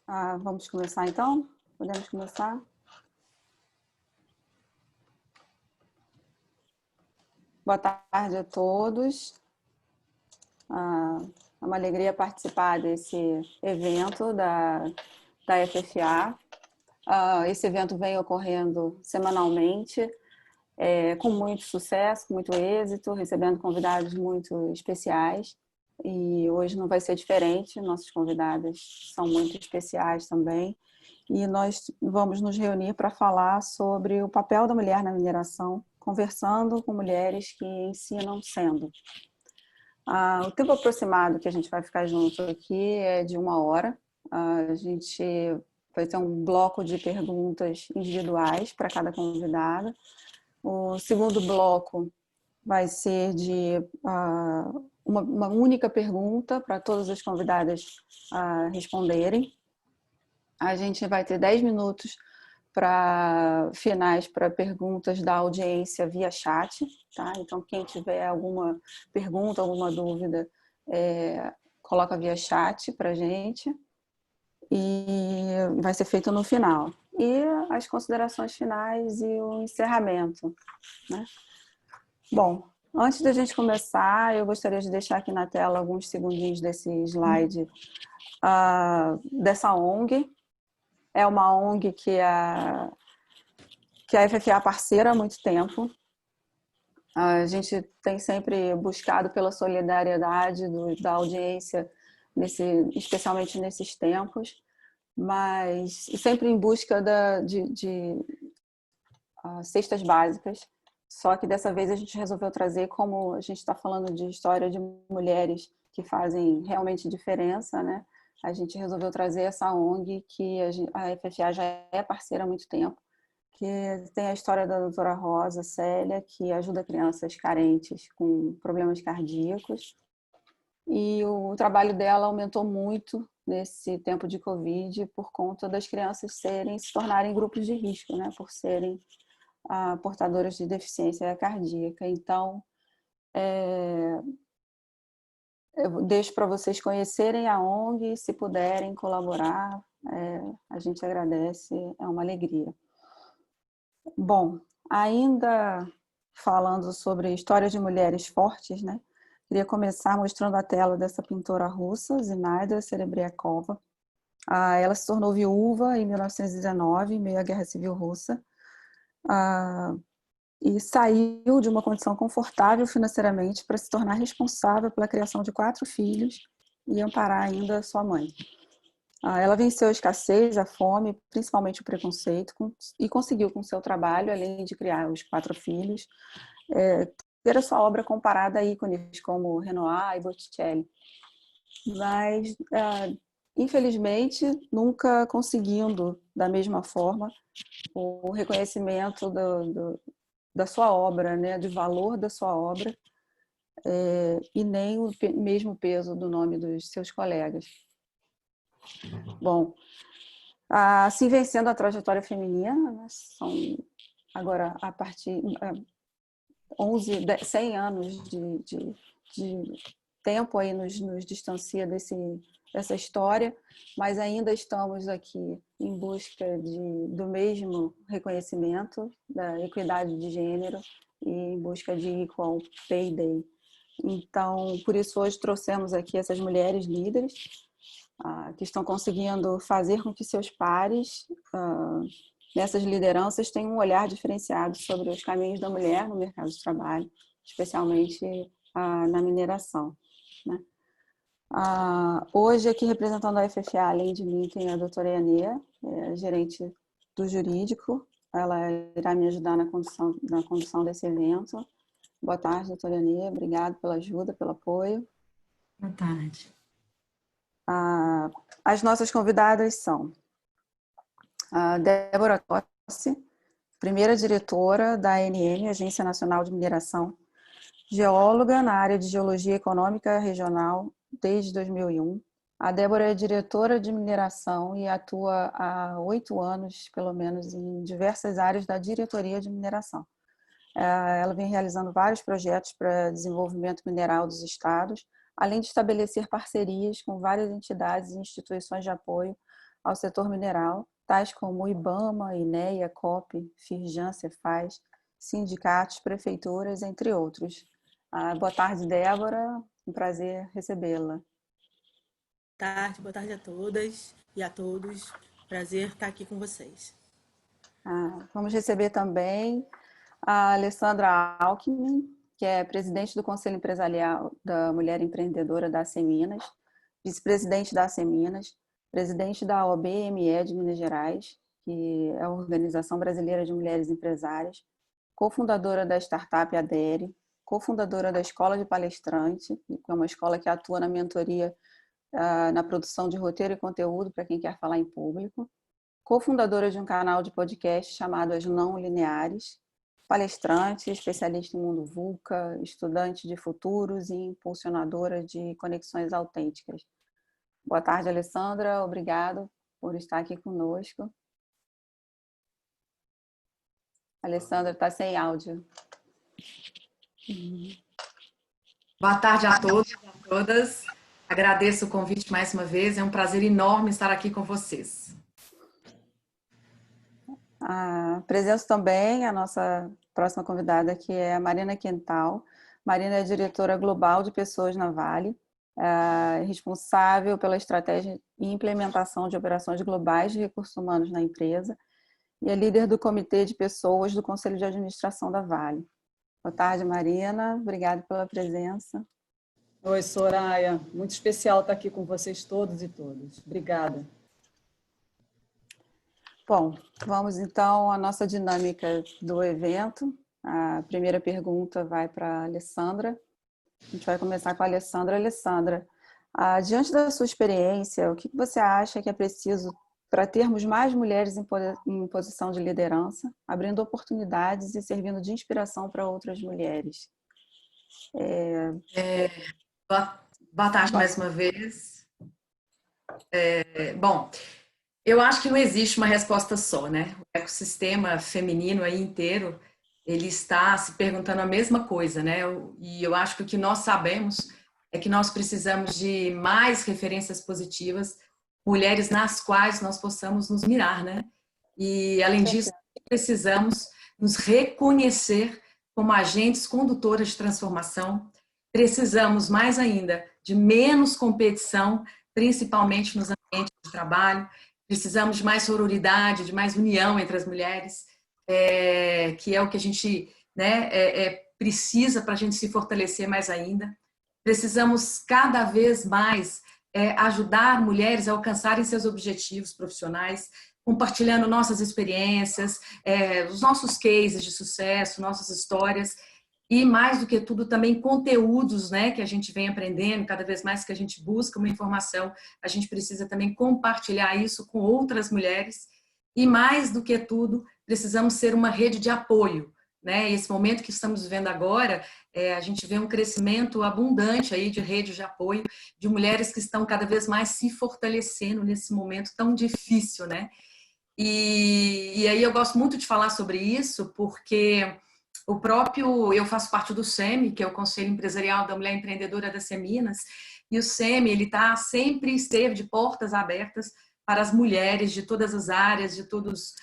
Vamos começar então? Podemos começar? Boa tarde a todos. É uma alegria participar desse evento da FFA. Esse evento vem ocorrendo semanalmente, com muito sucesso, com muito êxito, recebendo convidados muito especiais. E hoje não vai ser diferente, nossas convidadas são muito especiais também. E nós vamos nos reunir para falar sobre o papel da mulher na mineração, conversando com mulheres que ensinam sendo. O tempo aproximado que a gente vai ficar junto aqui é de 1 hora. A gente vai ter um bloco de perguntas individuais para cada convidada. O segundo bloco vai ser de uma única pergunta para todas as convidadas responderem. A gente vai ter 10 minutos finais para perguntas da audiência via chat, tá? Então, quem tiver alguma pergunta, alguma dúvida, coloca via chat para a gente e vai ser feito no final. E as considerações finais e o encerramento, né? Bom, antes da gente começar, eu gostaria de deixar aqui na tela alguns segundinhos desse slide dessa ONG. É uma ONG que a FFA é parceira há muito tempo. A gente tem sempre buscado pela solidariedade da audiência, especialmente nesses tempos, mas sempre em busca de cestas básicas. Só que dessa vez a gente resolveu trazer, como a gente está falando de história de mulheres que fazem realmente diferença, né? A gente resolveu trazer essa ONG que a FFA já é parceira há muito tempo, que tem a história da doutora Rosa Célia, que ajuda crianças carentes com problemas cardíacos. E o trabalho dela aumentou muito nesse tempo de Covid por conta das crianças se tornarem grupos de risco, né? Por serem portadoras de deficiência cardíaca. Então, eu deixo para vocês conhecerem a ONG, se puderem colaborar, a gente agradece, é uma alegria. Bom, ainda falando sobre histórias de mulheres fortes, né? Queria começar mostrando a tela dessa pintora russa, Zinaida Serebriakova. Ela se tornou viúva em 1919, em meio à Guerra Civil Russa, e saiu de uma condição confortável financeiramente para se tornar responsável pela criação de 4 filhos e amparar ainda sua mãe. Ela venceu a escassez, a fome, principalmente o preconceito, e conseguiu, com seu trabalho, além de criar os 4 filhos, ter a sua obra comparada a ícones como Renoir e Botticelli. Mas, infelizmente, nunca conseguindo, da mesma forma, o reconhecimento da sua obra, né, do valor da sua obra, e nem o mesmo peso do nome dos seus colegas. Bom, assim vencendo a trajetória feminina, né, são agora a partir 100 anos de tempo aí nos distancia dessa história, mas ainda estamos aqui em busca do mesmo reconhecimento, da equidade de gênero e em busca de Equal Pay Day. Então, por isso hoje trouxemos aqui essas mulheres líderes que estão conseguindo fazer com que seus pares nessas lideranças tenham um olhar diferenciado sobre os caminhos da mulher no mercado de trabalho, especialmente na mineração, né? Hoje, aqui representando a FFA, além de mim, tem a doutora Ianê, gerente do jurídico. Ela irá me ajudar na condução desse evento. Boa tarde, doutora Ianê. Obrigada pela ajuda, pelo apoio. Boa tarde. As nossas convidadas são a Débora Tossi, primeira diretora da ANM, Agência Nacional de Mineração, geóloga na área de Geologia Econômica Regional desde 2001. A Débora é diretora de mineração e atua há 8 anos, pelo menos, em diversas áreas da diretoria de mineração. Ela vem realizando vários projetos para desenvolvimento mineral dos estados, além de estabelecer parcerias com várias entidades e instituições de apoio ao setor mineral, tais como IBAMA, INEA, COP, Firjan, Cefaz, sindicatos, prefeituras, entre outros. Boa tarde, Débora. Um prazer recebê-la. Boa tarde a todas e a todos. Prazer estar aqui com vocês. Vamos receber também a Alessandra Alckmin, que é presidente do Conselho Empresarial da Mulher Empreendedora da Seminas, vice-presidente da Seminas, presidente da OBME de Minas Gerais, que é a Organização Brasileira de Mulheres Empresárias, cofundadora da startup Adere, cofundadora da Escola de Palestrante, que é uma escola que atua na mentoria na produção de roteiro e conteúdo para quem quer falar em público, cofundadora de um canal de podcast chamado As Não Lineares, palestrante, especialista em mundo VUCA, estudante de futuros e impulsionadora de conexões autênticas. Boa tarde, Alessandra. Obrigado por estar aqui conosco. Alessandra está sem áudio. Boa tarde a todos e a todas. Agradeço o convite mais uma vez. É um prazer enorme estar aqui com vocês. Apresento também a nossa próxima convidada, que é a Marina Quental. Marina é diretora global de pessoas na Vale, responsável pela estratégia e implementação de operações globais de recursos humanos na empresa e é líder do comitê de pessoas do Conselho de Administração da Vale. Boa tarde, Marina. Obrigada pela presença. Oi, Soraya. Muito especial estar aqui com vocês todos e todas. Obrigada. Bom, vamos então à nossa dinâmica do evento. A primeira pergunta vai para a Alessandra. A gente vai começar com a Alessandra. Alessandra, diante da sua experiência, o que você acha que é preciso para termos mais mulheres em posição de liderança, abrindo oportunidades e servindo de inspiração para outras mulheres? Boa tarde mais uma vez. Bom, eu acho que não existe uma resposta só, né? O ecossistema feminino aí inteiro, ele está se perguntando a mesma coisa, né? E eu acho que o que nós sabemos é que nós precisamos de mais referências positivas, mulheres nas quais nós possamos nos mirar, né? E, além disso, precisamos nos reconhecer como agentes condutoras de transformação. Precisamos, mais ainda, de menos competição, principalmente nos ambientes de trabalho. Precisamos de mais sororidade, de mais união entre as mulheres, que é o que a gente precisa para a gente se fortalecer mais ainda. Precisamos cada vez mais ajudar mulheres a alcançarem seus objetivos profissionais, compartilhando nossas experiências, os nossos cases de sucesso, nossas histórias e, mais do que tudo, também conteúdos, né, que a gente vem aprendendo, cada vez mais que a gente busca uma informação, a gente precisa também compartilhar isso com outras mulheres e, mais do que tudo, precisamos ser uma rede de apoio, né? Esse momento que estamos vivendo agora, a gente vê um crescimento abundante aí de redes de apoio, de mulheres que estão cada vez mais se fortalecendo nesse momento tão difícil, né? E aí eu gosto muito de falar sobre isso, porque eu faço parte do SEMI, que é o Conselho Empresarial da Mulher Empreendedora da Seminas, e o SEMI, ele sempre esteve de portas abertas para as mulheres de todas as áreas, de todos,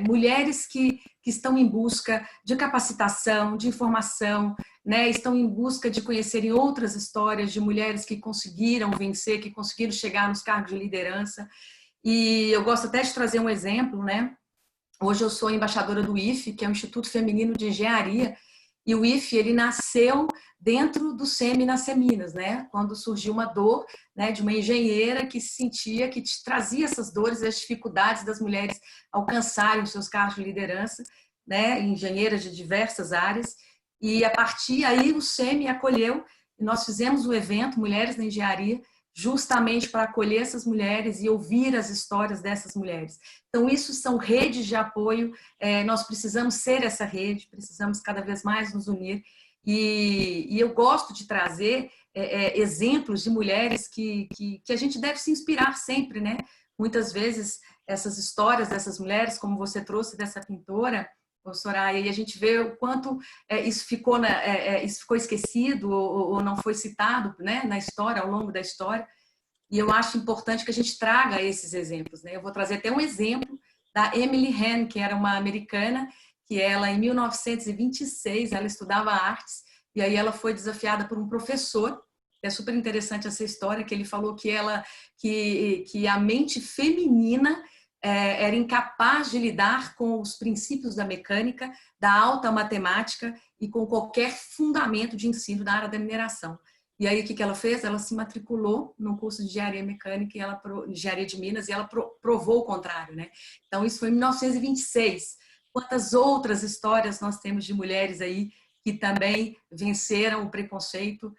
mulheres que estão em busca de capacitação, de informação, né? Estão em busca de conhecerem outras histórias de mulheres que conseguiram vencer, que conseguiram chegar nos cargos de liderança. E eu gosto até de trazer um exemplo, né? Hoje eu sou embaixadora do IFE, que é o Instituto Feminino de Engenharia, e o IFE, ele nasceu dentro do SEMI nas Seminas, né? Quando surgiu uma dor, né, de uma engenheira que sentia, que trazia essas dores, as dificuldades das mulheres alcançarem os seus cargos de liderança, né? Engenheiras de diversas áreas, e a partir aí o SEMI acolheu, e nós fizemos o evento Mulheres na Engenharia, justamente para acolher essas mulheres e ouvir as histórias dessas mulheres. Então, isso são redes de apoio, nós precisamos ser essa rede, precisamos cada vez mais nos unir, e eu gosto de trazer exemplos de mulheres que a gente deve se inspirar sempre, né? Muitas vezes, essas histórias dessas mulheres, como você trouxe dessa pintora, Soraya, e a gente vê o quanto isso ficou esquecido ou não foi citado, né, na história, ao longo da história. E eu acho importante que a gente traga esses exemplos, né? Eu vou trazer até um exemplo da Emily Henn, que era uma americana, que ela, em 1926, ela estudava artes, e aí ela foi desafiada por um professor. É super interessante essa história, que ele falou que que a mente feminina era incapaz de lidar com os princípios da mecânica, da alta matemática e com qualquer fundamento de ensino da área da mineração. E aí, o que ela fez? Ela se matriculou num curso de engenharia mecânica, engenharia de Minas, e ela provou o contrário, né? Então, isso foi em 1926. Quantas outras histórias nós temos de mulheres aí que também venceram o preconceito,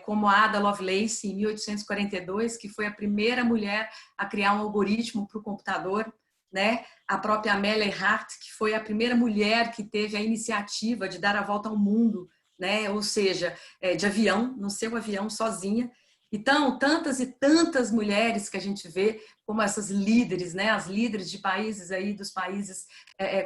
como a Ada Lovelace, em 1842, que foi a primeira mulher a criar um algoritmo para o computador, né? A própria Amélia Earhart, que foi a primeira mulher que teve a iniciativa de dar a volta ao mundo, né? Ou seja, de avião, no seu avião sozinha. Então, tantas e tantas mulheres que a gente vê como essas líderes, né? As líderes de países aí, dos países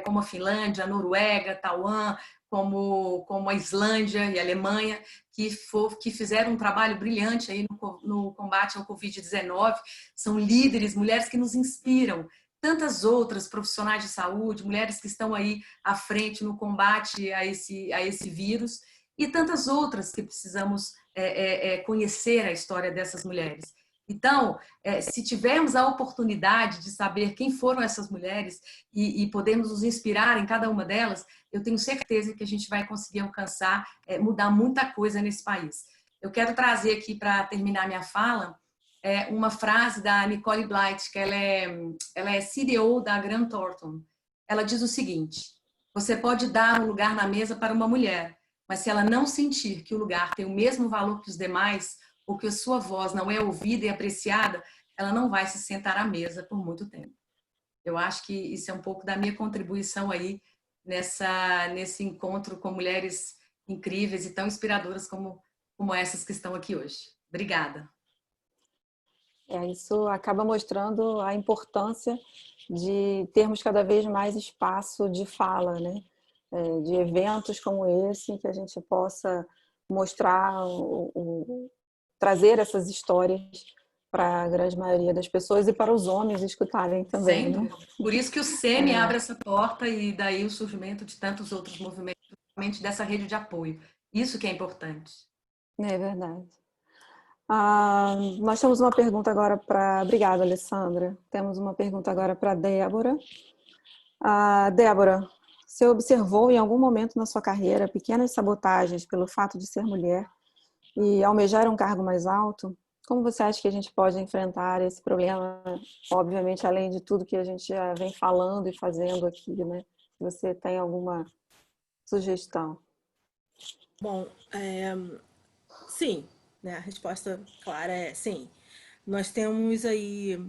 como a Finlândia, a Noruega, Taiwan, como a Islândia e a Alemanha, que fizeram um trabalho brilhante aí no combate ao Covid-19, são líderes, mulheres que nos inspiram. Tantas outras profissionais de saúde, mulheres que estão aí à frente no combate a esse vírus, e tantas outras que precisamos conhecer a história dessas mulheres. Então, se tivermos a oportunidade de saber quem foram essas mulheres e podemos nos inspirar em cada uma delas, eu tenho certeza que a gente vai conseguir alcançar, mudar muita coisa nesse país. Eu quero trazer aqui, para terminar minha fala, uma frase da Nicole Blight, que ela é CEO da Grant Thornton. Ela diz o seguinte: você pode dar um lugar na mesa para uma mulher, mas se ela não sentir que o lugar tem o mesmo valor que os demais, ou que a sua voz não é ouvida e apreciada, ela não vai se sentar à mesa por muito tempo. Eu acho que isso é um pouco da minha contribuição aí nesse encontro com mulheres incríveis e tão inspiradoras como essas que estão aqui hoje. Obrigada. Isso acaba mostrando a importância de termos cada vez mais espaço de fala, né? De eventos como esse, em que a gente possa mostrar, trazer essas histórias para a grande maioria das pessoas e para os homens escutarem também. Sem dúvida. Né? Por isso que o SEMI abre essa porta e daí o surgimento de tantos outros movimentos, principalmente dessa rede de apoio. Isso que é importante. É verdade. Nós temos uma pergunta agora para... Obrigada, Alessandra. Temos uma pergunta agora para a Débora. Débora, você observou em algum momento na sua carreira pequenas sabotagens pelo fato de ser mulher e almejar um cargo mais alto? Como você acha que a gente pode enfrentar esse problema, obviamente, além de tudo que a gente já vem falando e fazendo aqui, né? Você tem alguma sugestão? Bom, sim, né? A resposta clara é sim. Nós temos aí,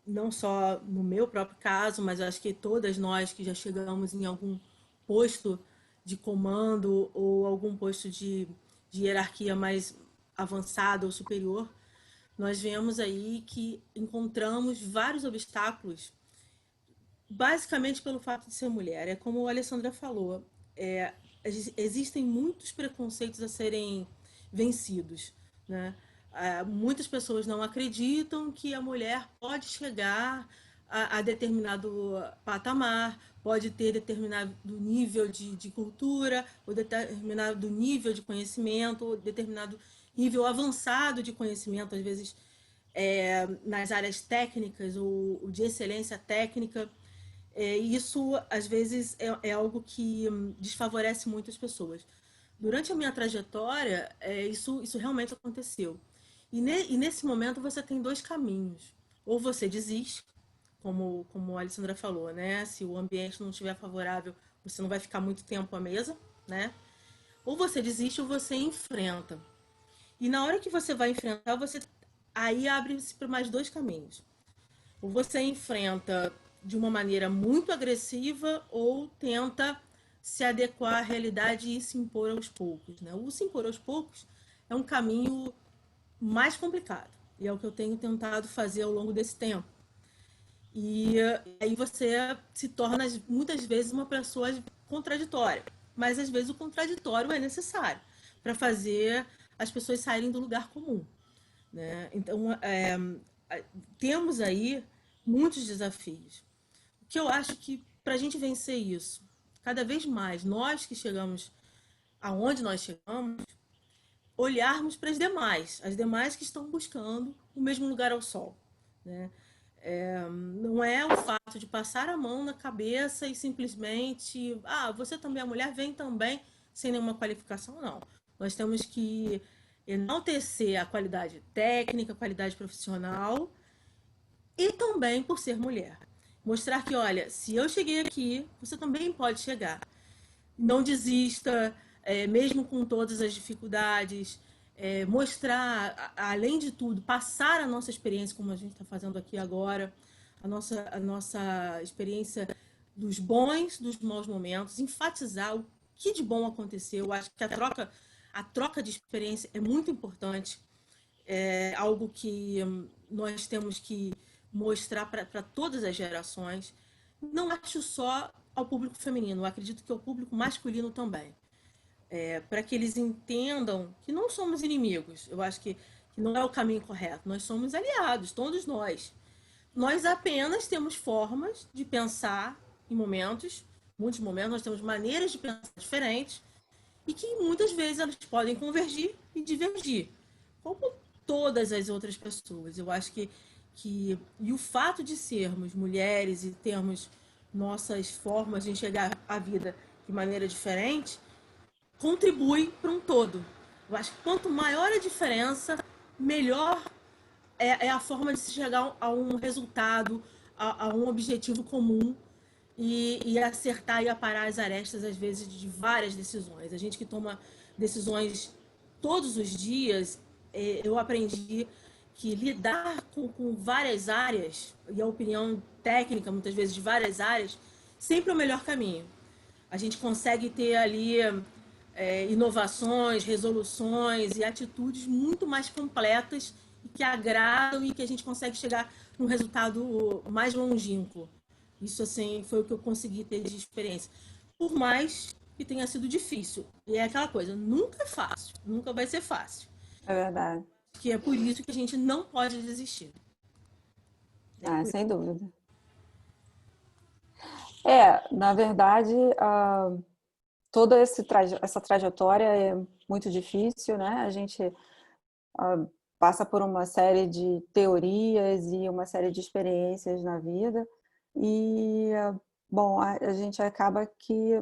não só no meu próprio caso, mas eu acho que todas nós que já chegamos em algum posto de comando ou algum posto de hierarquia mais avançado ou superior, nós vemos aí que encontramos vários obstáculos, basicamente pelo fato de ser mulher. É como a Alessandra falou, existem muitos preconceitos a serem vencidos, né? Muitas pessoas não acreditam que a mulher pode chegar a determinado patamar, pode ter determinado nível de cultura, ou determinado nível de conhecimento, ou determinado nível avançado de conhecimento, às vezes nas áreas técnicas ou de excelência técnica. Isso, às vezes, é algo que desfavorece muito as pessoas. Durante a minha trajetória, isso realmente aconteceu. E nesse momento você tem dois caminhos. Ou você desiste, como a Alessandra falou, né? Se o ambiente não estiver favorável, você não vai ficar muito tempo à mesa, né? Ou você desiste ou você enfrenta. E na hora que você vai enfrentar, aí abre-se para mais dois caminhos. Ou você enfrenta de uma maneira muito agressiva ou tenta se adequar à realidade e se impor aos poucos, né? O se impor aos poucos é um caminho mais complicado e é o que eu tenho tentado fazer ao longo desse tempo. E aí você se torna muitas vezes uma pessoa contraditória, mas às vezes o contraditório é necessário para fazer as pessoas saírem do lugar comum. né? Então, temos aí muitos desafios. O que eu acho que, para a gente vencer isso, cada vez mais, nós que chegamos aonde nós chegamos, olharmos para as demais que estão buscando o mesmo lugar ao sol, né? Não é o fato de passar a mão na cabeça e simplesmente, você também é mulher, vem também, sem nenhuma qualificação, não. Nós temos que enaltecer a qualidade técnica, a qualidade profissional e também por ser mulher. Mostrar que, olha, se eu cheguei aqui, você também pode chegar. Não desista, mesmo com todas as dificuldades, mostrar, além de tudo, passar a nossa experiência, como a gente está fazendo aqui agora, a nossa experiência dos bons, dos maus momentos, enfatizar o que de bom aconteceu. Eu acho que a troca de experiência é muito importante, é algo que nós temos que mostrar para todas as gerações. Não acho só ao público feminino, eu acredito que ao público masculino também. Para que eles entendam que não somos inimigos. Eu acho que não é o caminho correto. Nós somos aliados, todos nós. Nós apenas temos formas de pensar em muitos momentos, nós temos maneiras de pensar diferentes e que muitas vezes elas podem convergir e divergir, como todas as outras pessoas. Eu acho que e o fato de sermos mulheres e termos nossas formas de enxergar a vida de maneira diferente contribui para um todo. Eu acho que quanto maior a diferença, melhor é a forma de se chegar a um resultado, a um objetivo comum e acertar e aparar as arestas, às vezes, de várias decisões. A gente que toma decisões todos os dias, eu aprendi que lidar com várias áreas, e a opinião técnica, muitas vezes, de várias áreas, sempre é o melhor caminho. A gente consegue ter ali inovações, resoluções e atitudes muito mais completas e que agradam e que a gente consegue chegar num resultado mais longínquo. Isso, assim, foi o que eu consegui ter de experiência. Por mais que tenha sido difícil. E é aquela coisa, nunca é fácil, nunca vai ser fácil. É verdade. Que é por isso que a gente não pode desistir. Sem dúvida. Na verdade, toda essa trajetória é muito difícil, né? A gente passa por uma série de teorias e uma série de experiências na vida e, bom, a gente acaba que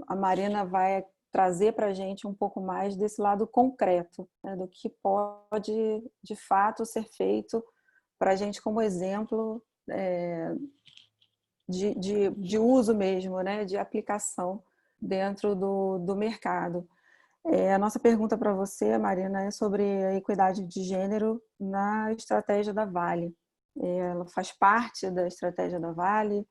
a Marina vai trazer para a gente um pouco mais desse lado concreto, né, do que pode, de fato, ser feito para a gente como exemplo de uso mesmo, né, de aplicação dentro do mercado. A nossa pergunta para você, Marina, é sobre a equidade de gênero na estratégia da Vale. Ela faz parte da estratégia da Vale,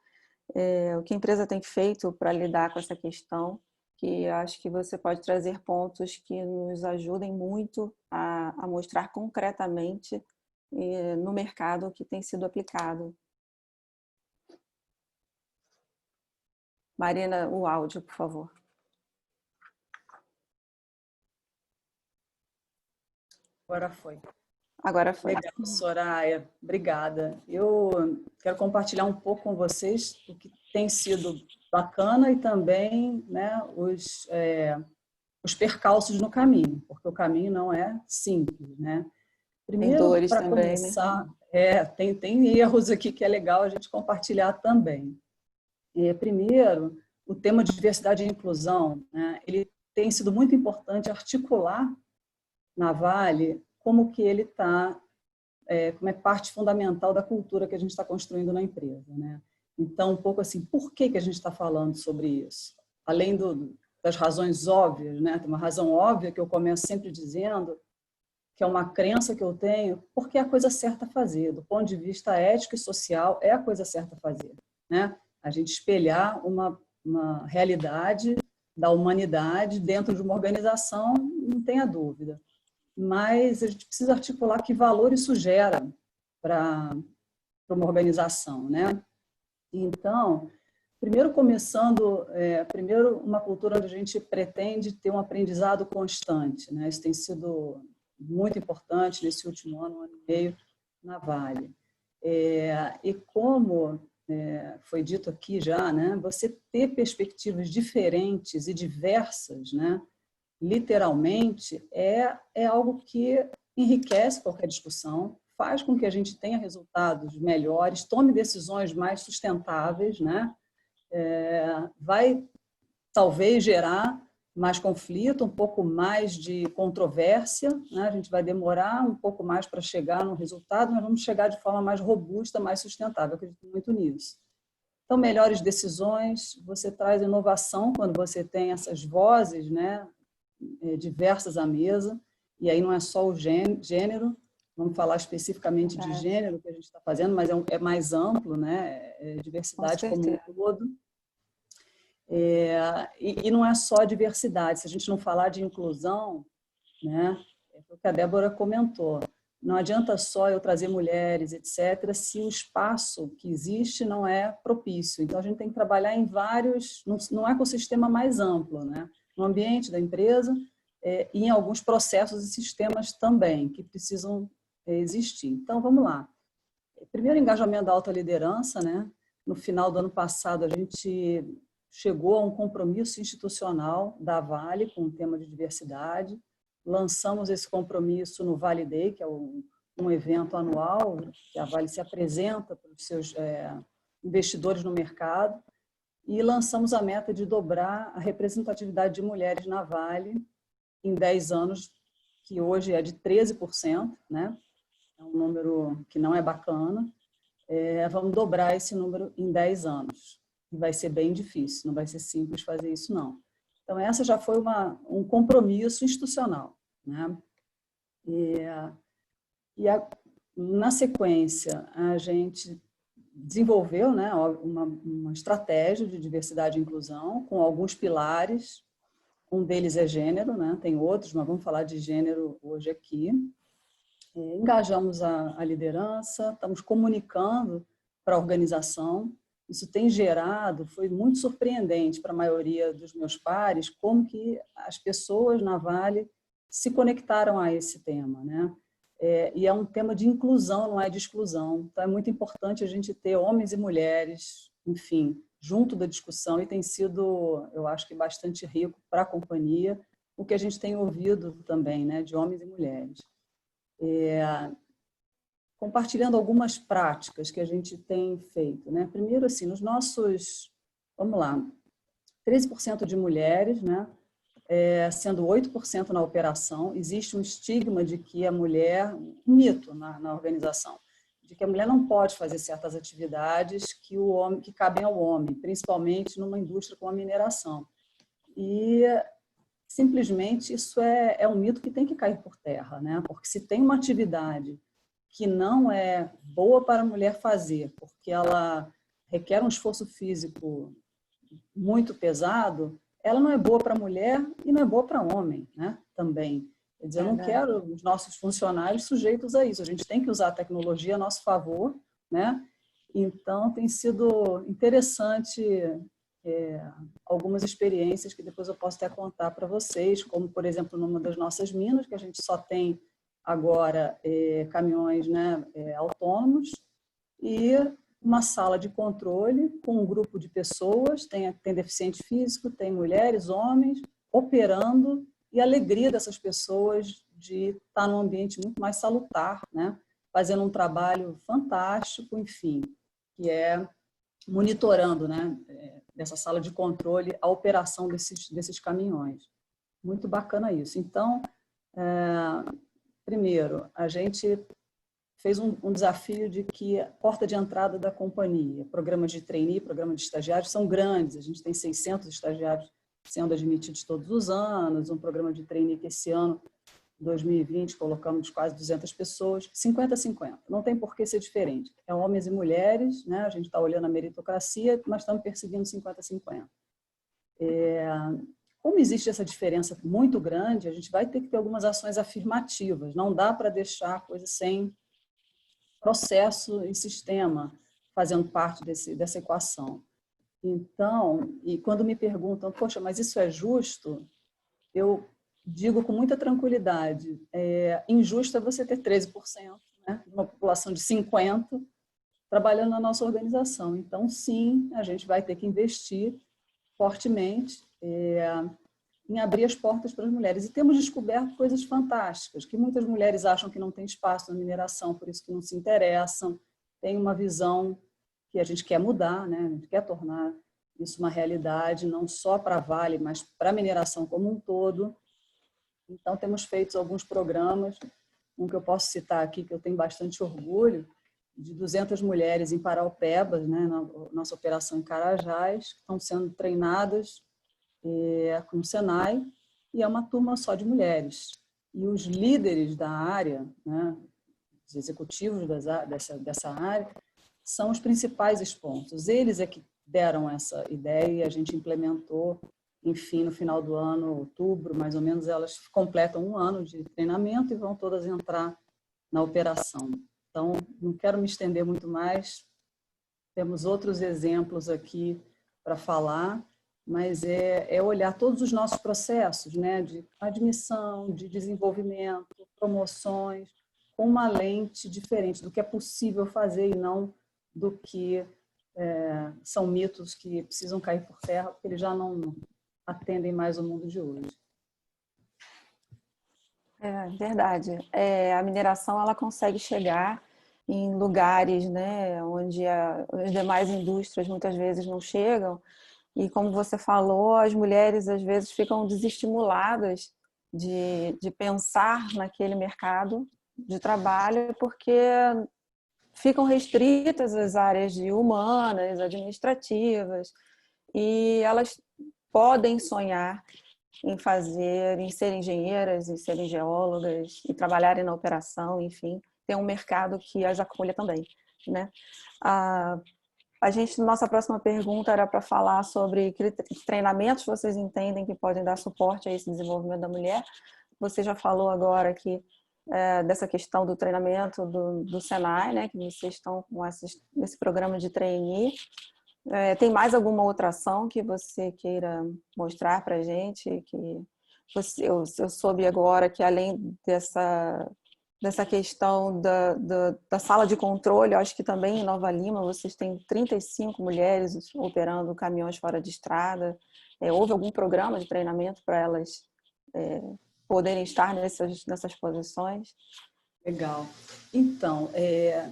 o que a empresa tem feito para lidar com essa questão, que acho que você pode trazer pontos que nos ajudem muito a mostrar concretamente no mercado o que tem sido aplicado. Marina, o áudio, por favor. Agora foi. Legal, Soraya. Obrigada. Eu quero compartilhar um pouco com vocês o que tem sido bacana e também, né, os percalços no caminho, porque o caminho não é simples, né? Primeiro, para começar, né? Tem erros aqui que é legal a gente compartilhar também. Primeiro, o tema de diversidade e inclusão, né, ele tem sido muito importante articular na Vale como que ele está, como é parte fundamental da cultura que a gente está construindo na empresa, né? Então, um pouco assim, por que a gente está falando sobre isso? Além das razões óbvias, né? Tem uma razão óbvia que eu começo sempre dizendo, que é uma crença que eu tenho, porque é a coisa certa a fazer. Do ponto de vista ético e social, é a coisa certa a fazer, né? A gente espelhar uma realidade da humanidade dentro de uma organização, não tenha dúvida. Mas a gente precisa articular que valor isso gera para uma organização, né? Então, primeiro primeiro uma cultura onde a gente pretende ter um aprendizado constante, né? Isso tem sido muito importante nesse último ano e meio na Vale. E como foi dito aqui já, né, você ter perspectivas diferentes e diversas, né, literalmente, é algo que enriquece qualquer discussão, faz com que a gente tenha resultados melhores, tome decisões mais sustentáveis, né? Vai talvez gerar mais conflito, um pouco mais de controvérsia, né? A gente vai demorar um pouco mais para chegar no resultado, mas vamos chegar de forma mais robusta, mais sustentável. Eu acredito muito nisso. Então, melhores decisões, você traz inovação quando você tem essas vozes, né, diversas à mesa, e aí não é só o gênero, vamos falar especificamente de gênero que a gente está fazendo, mas é mais amplo, né, diversidade como um todo. E não é só diversidade, se a gente não falar de inclusão, né, é o que a Débora comentou, não adianta só eu trazer mulheres, etc., se o espaço que existe não é propício. Então, a gente tem que trabalhar em vários, num ecossistema mais amplo, né? No ambiente da empresa e em alguns processos e sistemas também, que precisam existir. Então, vamos lá. Primeiro, engajamento da alta liderança, né? No final do ano passado, a gente chegou a um compromisso institucional da Vale com o tema de diversidade. Lançamos esse compromisso no Vale Day, que é um evento anual, que a Vale se apresenta para os seus investidores no mercado, e lançamos a meta de dobrar a representatividade de mulheres na Vale em 10 anos, que hoje é de 13%, né? É um número que não é bacana. Vamos dobrar esse número em 10 anos. E vai ser bem difícil, não vai ser simples fazer isso, não. Então, essa já foi um compromisso institucional, né? Na sequência, a gente desenvolveu, né, uma estratégia de diversidade e inclusão com alguns pilares. Um deles é gênero, né? Tem outros, mas vamos falar de gênero hoje aqui. Engajamos a liderança, estamos comunicando para a organização. Isso tem gerado, foi muito surpreendente para a maioria dos meus pares, como que as pessoas na Vale se conectaram a esse tema, né? E é um tema de inclusão, não é de exclusão. Então, é muito importante a gente ter homens e mulheres, enfim, junto da discussão, e tem sido, eu acho que, bastante rico para a companhia, o que a gente tem ouvido também, né, de homens e mulheres. Compartilhando algumas práticas que a gente tem feito, né? Primeiro, assim, nos nossos, vamos lá, 13% de mulheres, né? Sendo 8% na operação, existe um estigma de que a mulher, um mito na organização, de que a mulher não pode fazer certas atividades que cabem ao homem, principalmente numa indústria como a mineração. E simplesmente isso é um mito que tem que cair por terra, né? Porque se tem uma atividade que não é boa para a mulher fazer, porque ela requer um esforço físico muito pesado, ela não é boa para a mulher e não é boa para homem, né? Também. Quer dizer, eu não quero os nossos funcionários sujeitos a isso. A gente tem que usar a tecnologia a nosso favor, né? Então, tem sido interessante algumas experiências que depois eu posso até contar para vocês, como, por exemplo, numa das nossas minas, que a gente só tem agora caminhões, né, autônomos, e uma sala de controle com um grupo de pessoas, tem deficiente físico, tem mulheres, homens, operando, e a alegria dessas pessoas de estar num ambiente muito mais salutar, né? Fazendo um trabalho fantástico, enfim, que é monitorando, né, dessa sala de controle a operação desses caminhões. Muito bacana isso. Então, primeiro, a gente fez um desafio de que a porta de entrada da companhia, programas de trainee, programas de estagiários, são grandes. A gente tem 600 estagiários sendo admitidos todos os anos, um programa de trainee que esse ano, 2020, colocamos quase 200 pessoas, 50-50. Não tem por que ser diferente. É homens e mulheres, né? A gente está olhando a meritocracia, mas estamos perseguindo 50-50. Como existe essa diferença muito grande, a gente vai ter que ter algumas ações afirmativas. Não dá para deixar a coisa sem processo e sistema fazendo parte dessa equação. Então, e quando me perguntam, poxa, mas isso é justo? Eu digo com muita tranquilidade, injusto é você ter 13%, né, de uma população de 50% trabalhando na nossa organização. Então, sim, a gente vai ter que investir fortemente em abrir as portas para as mulheres. E temos descoberto coisas fantásticas, que muitas mulheres acham que não tem espaço na mineração, por isso que não se interessam. Tem uma visão que a gente quer mudar, né? A gente quer tornar isso uma realidade, não só para a Vale, mas para a mineração como um todo. Então, temos feito alguns programas, um que eu posso citar aqui, que eu tenho bastante orgulho, de 200 mulheres em Paraupebas, né, na nossa operação em Carajás, que estão sendo treinadas com o Senai, e é uma turma só de mulheres. E os líderes da área, né, os executivos dessa área, são os principais sponsors. Eles é que deram essa ideia e a gente implementou, enfim, no final do ano, outubro, mais ou menos, elas completam 1 ano de treinamento e vão todas entrar na operação. Então, não quero me estender muito mais, temos outros exemplos aqui para falar, mas é olhar todos os nossos processos, né, de admissão, de desenvolvimento, promoções, com uma lente diferente do que é possível fazer e não do que são mitos que precisam cair por terra, porque eles já não atendem mais o mundo de hoje. É verdade. A mineração ela consegue chegar em lugares, né, onde as demais indústrias muitas vezes não chegam. E como você falou, as mulheres às vezes ficam desestimuladas de pensar naquele mercado de trabalho porque ficam restritas às áreas de humanas, administrativas, e elas podem sonhar em ser engenheiras, em serem geólogas e trabalharem na operação, enfim, tem um mercado que as acolha também, né? Nossa próxima pergunta era para falar sobre que treinamentos vocês entendem que podem dar suporte a esse desenvolvimento da mulher. Você já falou agora aqui dessa questão do treinamento do Senai, né? Que vocês estão com esse programa de trainee. Tem mais alguma outra ação que você queira mostrar para a gente? Eu soube agora que além dessa questão da sala de controle, eu acho que também em Nova Lima vocês têm 35 mulheres operando caminhões fora de estrada. Houve algum programa de treinamento para elas poderem estar nessas posições? Legal. Então,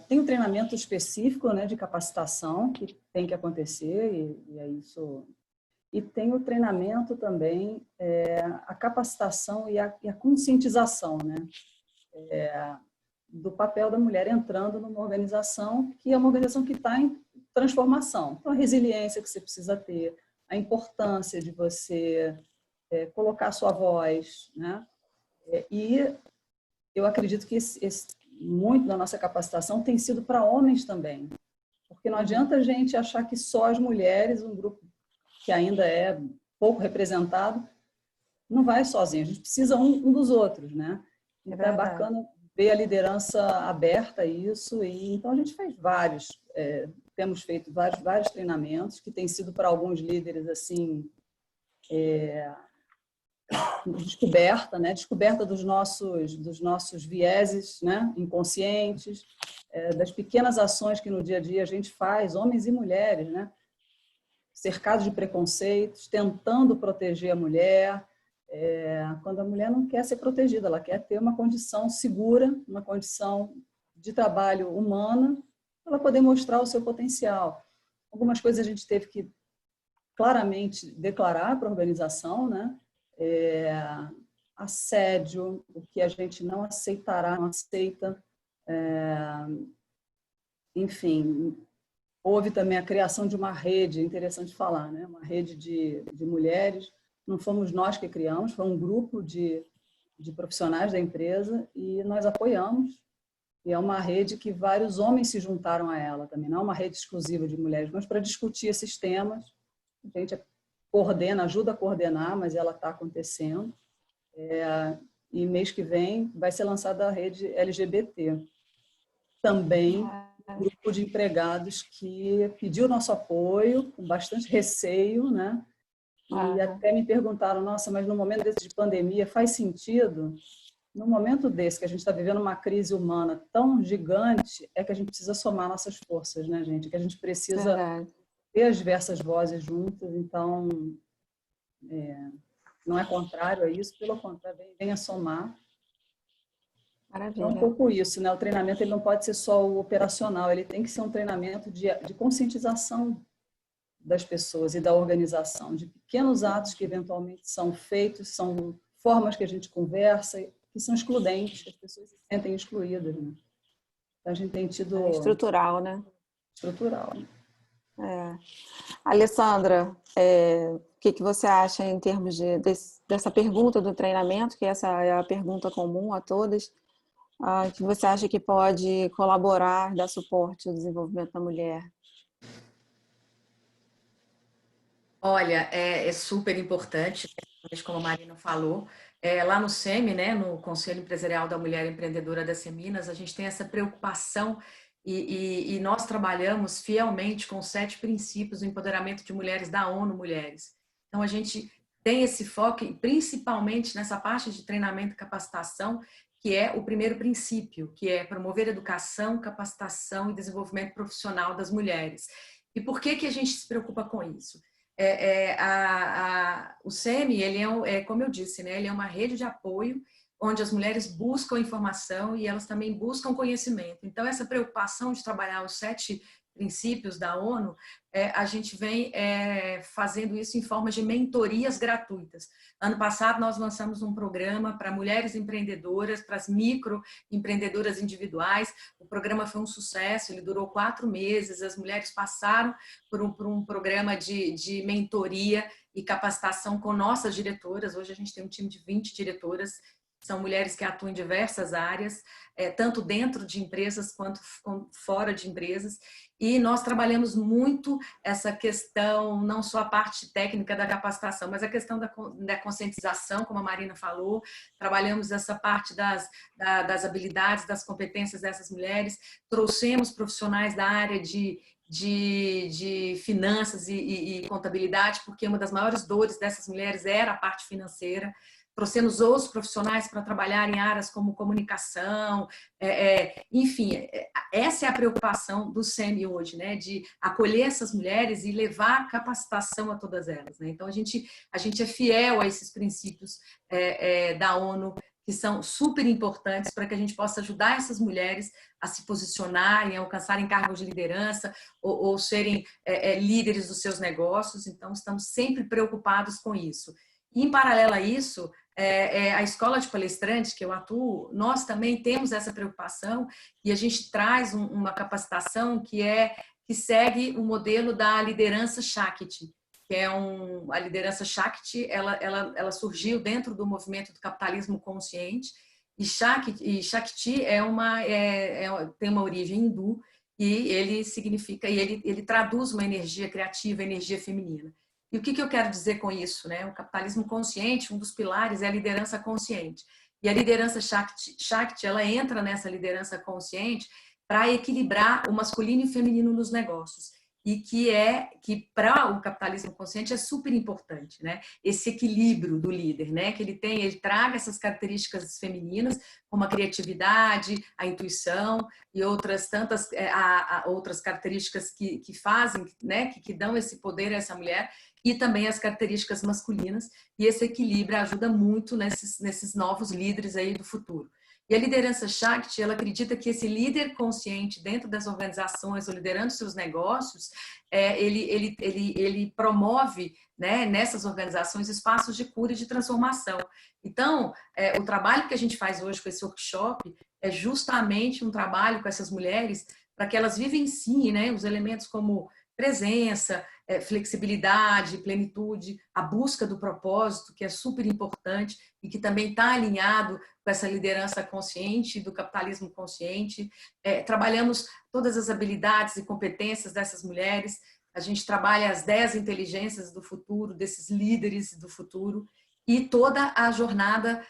tem um treinamento específico, né, de capacitação que tem que acontecer, e é isso. E tem o treinamento também, a capacitação e a conscientização, né, do papel da mulher entrando numa organização que é uma organização que está em transformação. Então, a resiliência que você precisa ter, a importância de você colocar a sua voz, né? E eu acredito que muito da nossa capacitação tem sido para homens também, porque não adianta a gente achar que só as mulheres, um grupo que ainda é pouco representado, não vai sozinho, a gente precisa um dos outros, né? Então é bacana ver a liderança aberta a isso, e então a gente fez temos feito vários treinamentos que têm sido para alguns líderes assim, descoberta, né? Descoberta dos nossos vieses, né? Inconscientes, das pequenas ações que no dia a dia a gente faz, homens e mulheres, né? Cercados de preconceitos, tentando proteger a mulher, quando a mulher não quer ser protegida, ela quer ter uma condição segura, uma condição de trabalho humana, para ela poder mostrar o seu potencial. Algumas coisas a gente teve que claramente declarar para a organização, né? Assédio, o que a gente não aceitará, não aceita. Enfim, houve também a criação de uma rede, interessante falar, né? Uma rede de mulheres. Não fomos nós que criamos, foi um grupo de profissionais da empresa e nós apoiamos. E é uma rede que vários homens se juntaram a ela também, não é uma rede exclusiva de mulheres, mas para discutir esses temas. A gente coordena, ajuda a coordenar, mas ela está acontecendo. E mês que vem vai ser lançada a rede LGBT. Também um grupo de empregados que pediu nosso apoio, com bastante receio, né? E até me perguntaram, nossa, mas no momento desse de pandemia faz sentido? No momento desse, que a gente está vivendo uma crise humana tão gigante, é que a gente precisa somar nossas forças, né, gente? Que a gente precisa ter as diversas vozes juntas, então não é contrário a isso, pelo contrário, vem a somar. Maravilha. É um pouco isso, né? O treinamento ele não pode ser só o operacional, ele tem que ser um treinamento de conscientização das pessoas e da organização, de pequenos atos que eventualmente são feitos, são formas que a gente conversa, que são excludentes, que as pessoas se sentem excluídas. Né? Então, a gente tem tido... É estrutural, né? Estrutural. Alessandra, o que você acha em termos dessa pergunta do treinamento, que essa é a pergunta comum a todas, que você acha que pode colaborar, dar suporte ao desenvolvimento da mulher? Olha, é super importante, como a Marina falou, lá no SEMI, né, no Conselho Empresarial da Mulher Empreendedora da Seminas, a gente tem essa preocupação e nós trabalhamos fielmente com os 7 princípios do empoderamento de mulheres da ONU Mulheres. Então, a gente tem esse foco, principalmente nessa parte de treinamento e capacitação, que é o primeiro princípio, que é promover educação, capacitação e desenvolvimento profissional das mulheres. E por que a gente se preocupa com isso? O SEMI, ele como eu disse, né, ele é uma rede de apoio onde as mulheres buscam informação e elas também buscam conhecimento. Então, essa preocupação de trabalhar os 7 princípios da ONU, a gente vem fazendo isso em forma de mentorias gratuitas. Ano passado, nós lançamos um programa para mulheres empreendedoras, para as microempreendedoras individuais. O programa foi um sucesso, ele durou 4 meses, as mulheres passaram por um programa de mentoria e capacitação com nossas diretoras. Hoje a gente tem um time de 20 diretoras, são mulheres que atuam em diversas áreas, tanto dentro de empresas quanto fora de empresas. E nós trabalhamos muito essa questão, não só a parte técnica da capacitação, mas a questão da conscientização, como a Marina falou. Trabalhamos essa parte das habilidades, das competências dessas mulheres. Trouxemos profissionais da área de finanças e contabilidade, porque uma das maiores dores dessas mulheres era a parte financeira. Trouxemos outros profissionais para trabalhar em áreas como comunicação, enfim, essa é a preocupação do SEMI hoje, né, de acolher essas mulheres e levar capacitação a todas elas. Né? Então, a gente é fiel a esses princípios da ONU, que são super importantes para que a gente possa ajudar essas mulheres a se posicionarem, a alcançarem cargos de liderança ou serem líderes dos seus negócios. Então, estamos sempre preocupados com isso. E, em paralelo a isso, a escola de palestrantes que eu atuo, nós também temos essa preocupação e a gente traz uma capacitação que segue o modelo da liderança Shakti, que é a liderança Shakti, ela surgiu dentro do movimento do capitalismo consciente, e Shakti tem uma origem hindu e ele traduz uma energia criativa, energia feminina. E o que eu quero dizer com isso? Né? O capitalismo consciente, um dos pilares é a liderança consciente. E a liderança Shakti, ela entra nessa liderança consciente para equilibrar o masculino e o feminino nos negócios. E que para o capitalismo consciente é super importante, né? Esse equilíbrio do líder, né? Que ele traga essas características femininas, como a criatividade, a intuição e outras tantas outras características que fazem, né? Que dão esse poder a essa mulher, e também as características masculinas, e esse equilíbrio ajuda muito nesses novos líderes aí do futuro. E a liderança Shakti, ela acredita que esse líder consciente dentro das organizações, ou liderando seus negócios, ele promove, né, nessas organizações espaços de cura e de transformação. Então, o trabalho que a gente faz hoje com esse workshop é justamente um trabalho com essas mulheres para que elas vivenciem, né, os elementos como presença, flexibilidade, plenitude, a busca do propósito, que é super importante e que também está alinhado com essa liderança consciente, do capitalismo consciente. Trabalhamos todas as habilidades e competências dessas mulheres, a gente trabalha as 10 inteligências do futuro, desses líderes do futuro, e toda a jornada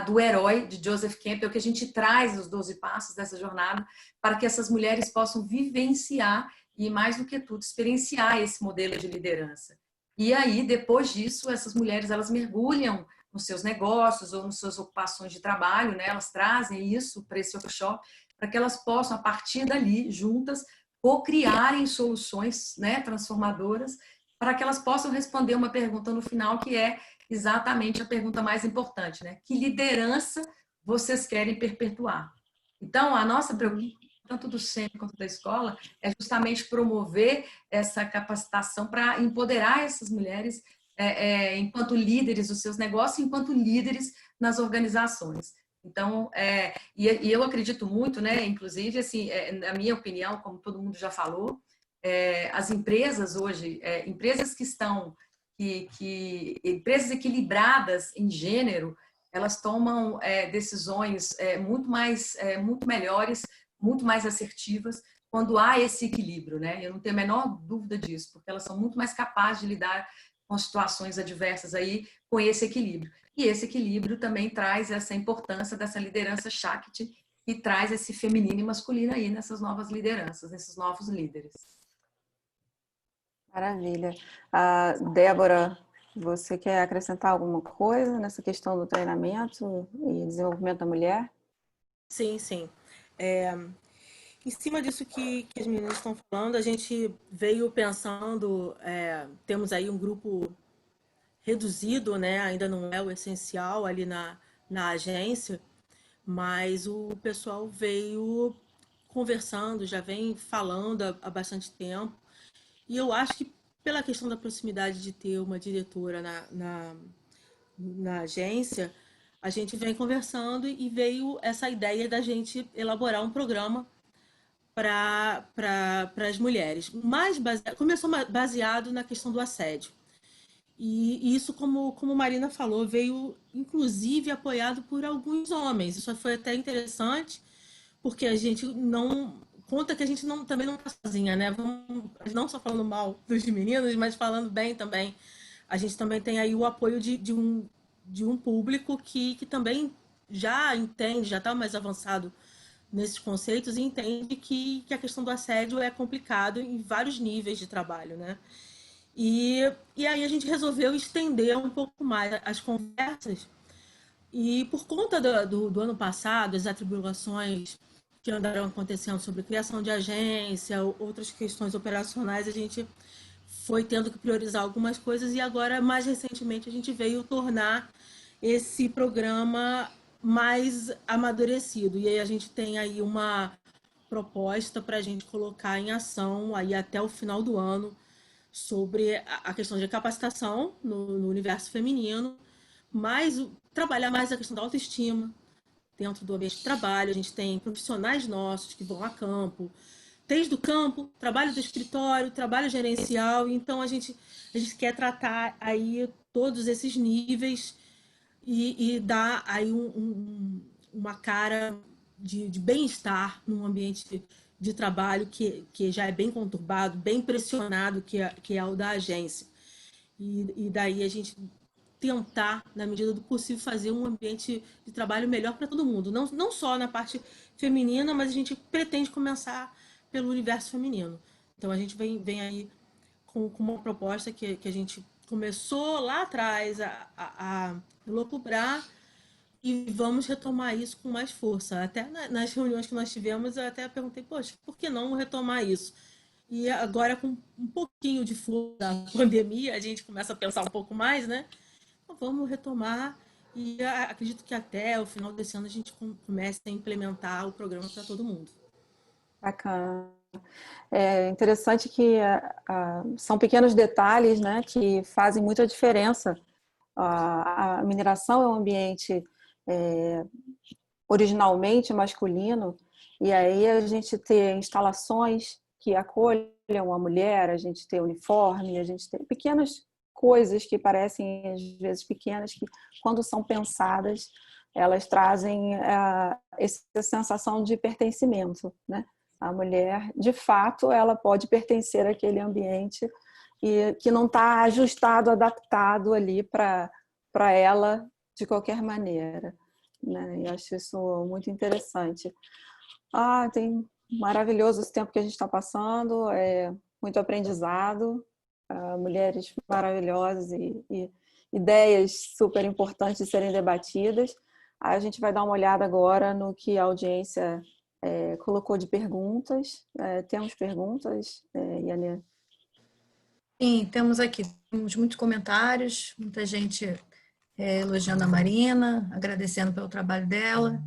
do herói, de Joseph Campbell, que a gente traz os 12 passos dessa jornada para que essas mulheres possam vivenciar e, mais do que tudo, experienciar esse modelo de liderança. E aí, depois disso, essas mulheres, elas mergulham nos seus negócios ou nas suas ocupações de trabalho, né? Elas trazem isso para esse workshop, para que elas possam, a partir dali, juntas, co-criarem soluções, né, transformadoras, para que elas possam responder uma pergunta no final, que é exatamente a pergunta mais importante, né? Que liderança vocês querem perpetuar? Então, a nossa preocupação, tanto do centro quanto da escola, é justamente promover essa capacitação para empoderar essas mulheres enquanto líderes dos seus negócios, enquanto líderes nas organizações. Então, e eu acredito muito, né? Inclusive, assim, na minha opinião, como todo mundo já falou, as empresas hoje, empresas que estão, empresas equilibradas em gênero, elas tomam decisões muito melhores, muito mais assertivas, quando há esse equilíbrio, né? Eu não tenho a menor dúvida disso, porque elas são muito mais capazes de lidar com situações adversas aí com esse equilíbrio. E esse equilíbrio também traz essa importância dessa liderança Shakti e traz esse feminino e masculino aí nessas novas lideranças, nesses novos líderes. Maravilha. Débora, você quer acrescentar alguma coisa nessa questão do treinamento e desenvolvimento da mulher? Sim, sim. Em cima disso que as meninas estão falando, a gente veio pensando, temos aí um grupo reduzido, né? Ainda não é o essencial ali na agência, mas o pessoal veio conversando, já vem falando há bastante tempo. E eu acho que pela questão da proximidade de ter uma diretora na agência, a gente vem conversando e veio essa ideia da gente elaborar um programa para as mulheres. Mas começou baseado na questão do assédio. E isso, como Marina falou, veio inclusive apoiado por alguns homens. Isso foi até interessante, porque a gente não conta que a gente também não está sozinha, né? Vamos, não só falando mal dos meninos, mas falando bem também. A gente também tem aí o apoio de um público que também já entende, já está mais avançado nesses conceitos e entende que a questão do assédio é complicado em vários níveis de trabalho, né? E aí a gente resolveu estender um pouco mais as conversas e por conta do ano passado, as atribulações que andaram acontecendo sobre criação de agência, outras questões operacionais, a gente foi tendo que priorizar algumas coisas e agora, mais recentemente, a gente veio tornar esse programa mais amadurecido. E aí a gente tem aí uma proposta para a gente colocar em ação aí até o final do ano sobre a questão de capacitação no universo feminino, mas trabalhar mais a questão da autoestima dentro do ambiente de trabalho. A gente tem profissionais nossos que vão a campo, desde o campo, trabalho do escritório, trabalho gerencial. Então a gente quer tratar aí todos esses níveis e dar aí uma cara de bem-estar num ambiente de trabalho que já é bem conturbado, bem pressionado, que é o da agência. E daí a gente tentar, na medida do possível, fazer um ambiente de trabalho melhor para todo mundo. Não só na parte feminina, mas a gente pretende começar pelo universo feminino. Então a gente vem aí com uma proposta que a gente começou lá atrás a elocubrar e vamos retomar isso com mais força. Até nas reuniões que nós tivemos, eu até perguntei, poxa, por que não retomar isso? E agora, com um pouquinho de força da pandemia, a gente começa a pensar um pouco mais, né? Então, vamos retomar e acredito que até o final desse ano a gente comece a implementar o programa para todo mundo. Bacana. É interessante que são pequenos detalhes, né, que fazem muita diferença. A mineração é um ambiente originalmente masculino, e aí a gente ter instalações que acolham a mulher, a gente ter uniforme, a gente ter pequenas coisas que parecem às vezes pequenas, que quando são pensadas, elas trazem essa sensação de pertencimento, né? A mulher, de fato, ela pode pertencer àquele ambiente e que não está ajustado, adaptado ali para ela de qualquer maneira, né? E acho isso muito interessante. Tem maravilhoso esse tempo que a gente está passando, muito aprendizado. mulheres maravilhosas e ideias super importantes de serem debatidas. A gente vai dar uma olhada agora no que a audiência colocou de perguntas. Temos perguntas, Yane? Sim, temos muitos comentários, muita gente elogiando a Marina, agradecendo pelo trabalho dela.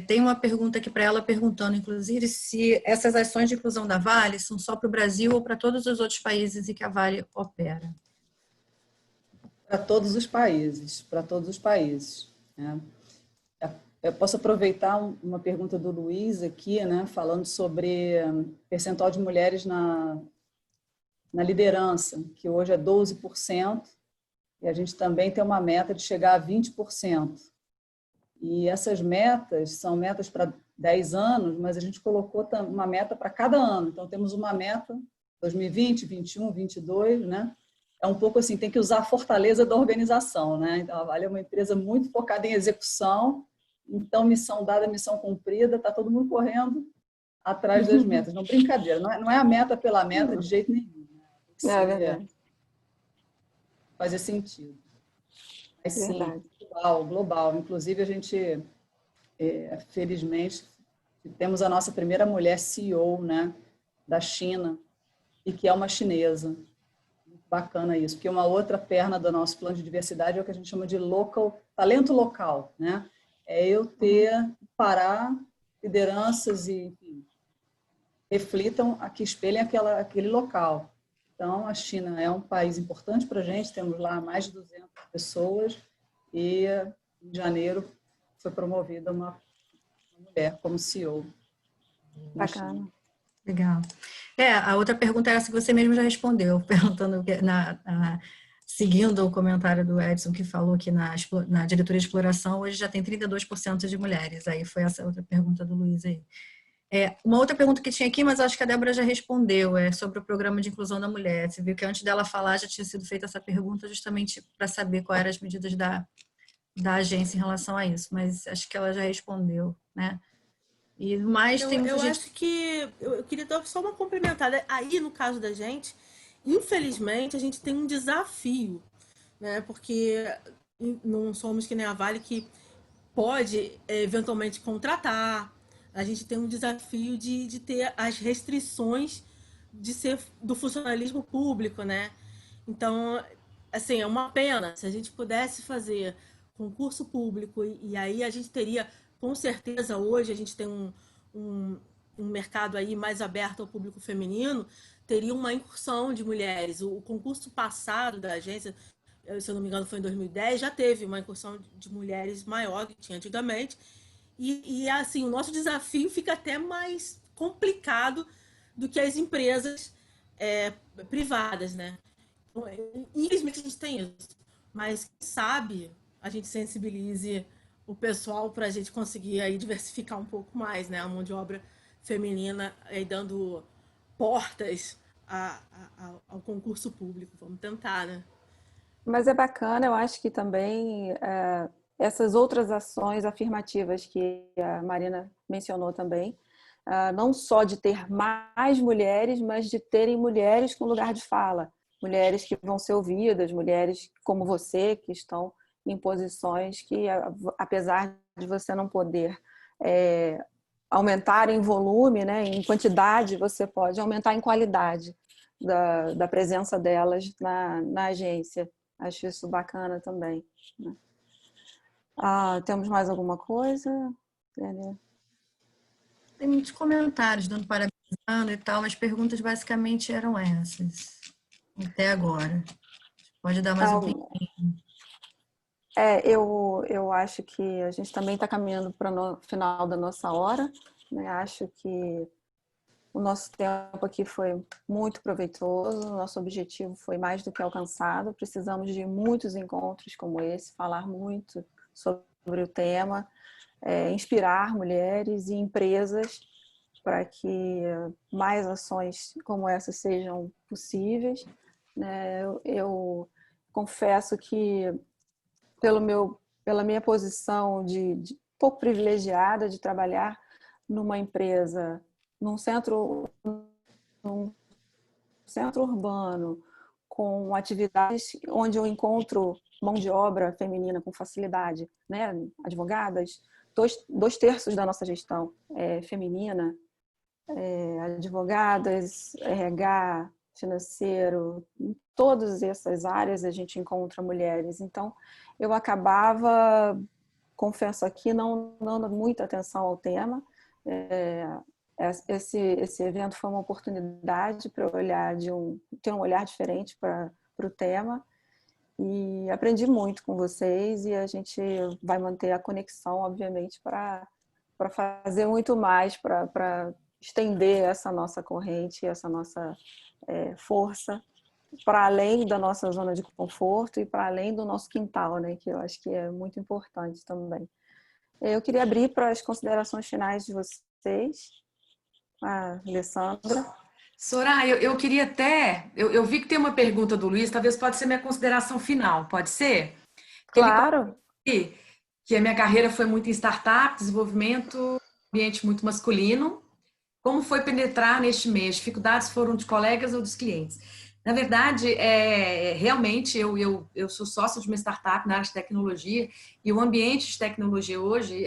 Tem uma pergunta aqui para ela, perguntando, inclusive, se essas ações de inclusão da Vale são só para o Brasil ou para todos os outros países em que a Vale opera. Para todos os países, para todos os países, né? Eu posso aproveitar uma pergunta do Luiz aqui, né, falando sobre percentual de mulheres na liderança, que hoje é 12%, e a gente também tem uma meta de chegar a 20%. E essas metas são metas para 10 anos, mas a gente colocou uma meta para cada ano. Então, temos uma meta 2020, 21, 22, né? É um pouco assim, tem que usar a fortaleza da organização, né? Então, a Vale é uma empresa muito focada em execução, então, missão dada, missão cumprida, está todo mundo correndo atrás das metas. Não, brincadeira, não é a meta pela meta de jeito nenhum. Né? É verdade. Fazer sentido. Mas sim, Verdade. global. Inclusive, a gente, felizmente, temos a nossa primeira mulher CEO, né, da China, e que é uma chinesa. Bacana isso, porque uma outra perna do nosso plano de diversidade é o que a gente chama de talento local, né? É eu parar lideranças e, enfim, reflitam, que espelhem aquele local. Então, a China é um país importante para a gente, temos lá mais de 200 pessoas e em janeiro foi promovida uma mulher como CEO. Bacana. Legal. A outra pergunta era se você mesmo já respondeu, perguntando, seguindo o comentário do Edson, que falou que na diretoria de exploração hoje já tem 32% de mulheres. Aí foi essa outra pergunta do Luiz aí. Uma outra pergunta que tinha aqui, mas acho que a Débora já respondeu, é sobre o programa de inclusão da mulher. Você viu que antes dela falar já tinha sido feita essa pergunta justamente para saber quais eram as medidas da agência em relação a isso, mas acho que ela já respondeu, né? E mais tem muita gente... acho que eu queria dar só uma complementada. Aí, no caso da gente, infelizmente, a gente tem um desafio, né? Porque não somos que nem a Vale que pode eventualmente contratar. A gente tem um desafio de ter as restrições de ser do funcionalismo público, né? Então, assim, é uma pena. Se a gente pudesse fazer concurso público e aí a gente teria, com certeza, hoje a gente tem um mercado aí mais aberto ao público feminino, teria uma incursão de mulheres. O concurso passado da agência, se eu não me engano, foi em 2010, já teve uma incursão de mulheres maior do que tinha antigamente. E assim, o nosso desafio fica até mais complicado do que as empresas privadas, né? Infelizmente a gente tem isso, mas quem sabe a gente sensibilize o pessoal para a gente conseguir aí diversificar um pouco mais, né? A mão de obra feminina aí dando portas ao concurso público. Vamos tentar, né? Mas é bacana, eu acho que também essas outras ações afirmativas que a Marina mencionou também, não só de ter mais mulheres, mas de terem mulheres com lugar de fala, mulheres que vão ser ouvidas, mulheres como você, que estão em posições que, apesar de você não poder aumentar em volume, né, em quantidade, você pode aumentar em qualidade da presença delas na agência. Acho isso bacana também. Né? Temos mais alguma coisa? Tem muitos comentários dando parabenizando e tal, mas perguntas basicamente eram essas, até agora. Pode dar mais um tempinho. Eu acho que a gente também está caminhando para o final da nossa hora. Né? Acho que o nosso tempo aqui foi muito proveitoso, o nosso objetivo foi mais do que alcançado. Precisamos de muitos encontros como esse, falar muito sobre o tema, inspirar mulheres e empresas para que mais ações como essa sejam possíveis. Eu confesso que, pela minha posição de pouco privilegiada de trabalhar numa empresa, num centro urbano, com atividades onde eu encontro mão de obra feminina com facilidade, né? Advogadas, 2/3 da nossa gestão é feminina, advogadas, RH, financeiro, em todas essas áreas a gente encontra mulheres. Então, eu acabava, confesso aqui, não dando muita atenção ao tema. Esse evento foi uma oportunidade para eu ter um olhar diferente para o tema, e aprendi muito com vocês, e a gente vai manter a conexão, obviamente, para fazer muito mais, para estender essa nossa corrente, essa nossa força para além da nossa zona de conforto e para além do nosso quintal, né? Que eu acho que é muito importante também. Eu queria abrir para as considerações finais de vocês. Alessandra. Soraya, eu queria até... Eu vi que tem uma pergunta do Luiz, talvez pode ser minha consideração final, pode ser? Claro. Que a minha carreira foi muito em startup, desenvolvimento, ambiente muito masculino. Como foi penetrar neste meio? As dificuldades foram de colegas ou dos clientes? Na verdade, realmente, eu sou sócia de uma startup na área de tecnologia, e o ambiente de tecnologia hoje,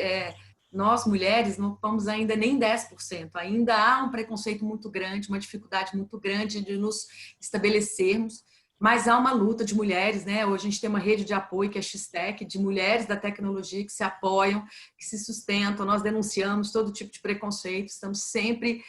nós mulheres não vamos ainda nem 10%. Ainda há um preconceito muito grande, uma dificuldade muito grande de nos estabelecermos, mas há uma luta de mulheres, né? Hoje a gente tem uma rede de apoio, que é a X-Tech, de mulheres da tecnologia que se apoiam, que se sustentam. Nós denunciamos todo tipo de preconceito, estamos sempre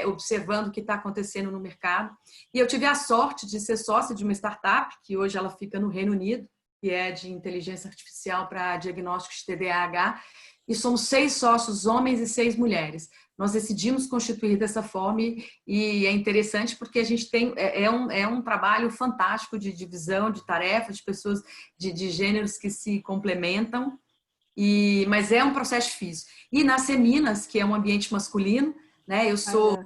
observando o que está acontecendo no mercado. E eu tive a sorte de ser sócia de uma startup, que hoje ela fica no Reino Unido, que é de inteligência artificial para diagnóstico de TDAH, e somos 6 sócios, homens e 6 mulheres. Nós decidimos constituir dessa forma, e é interessante porque a gente tem um trabalho fantástico de divisão de tarefas, de pessoas de gêneros que se complementam, mas é um processo difícil. E na Seminas, que é um ambiente masculino, né? Eu sou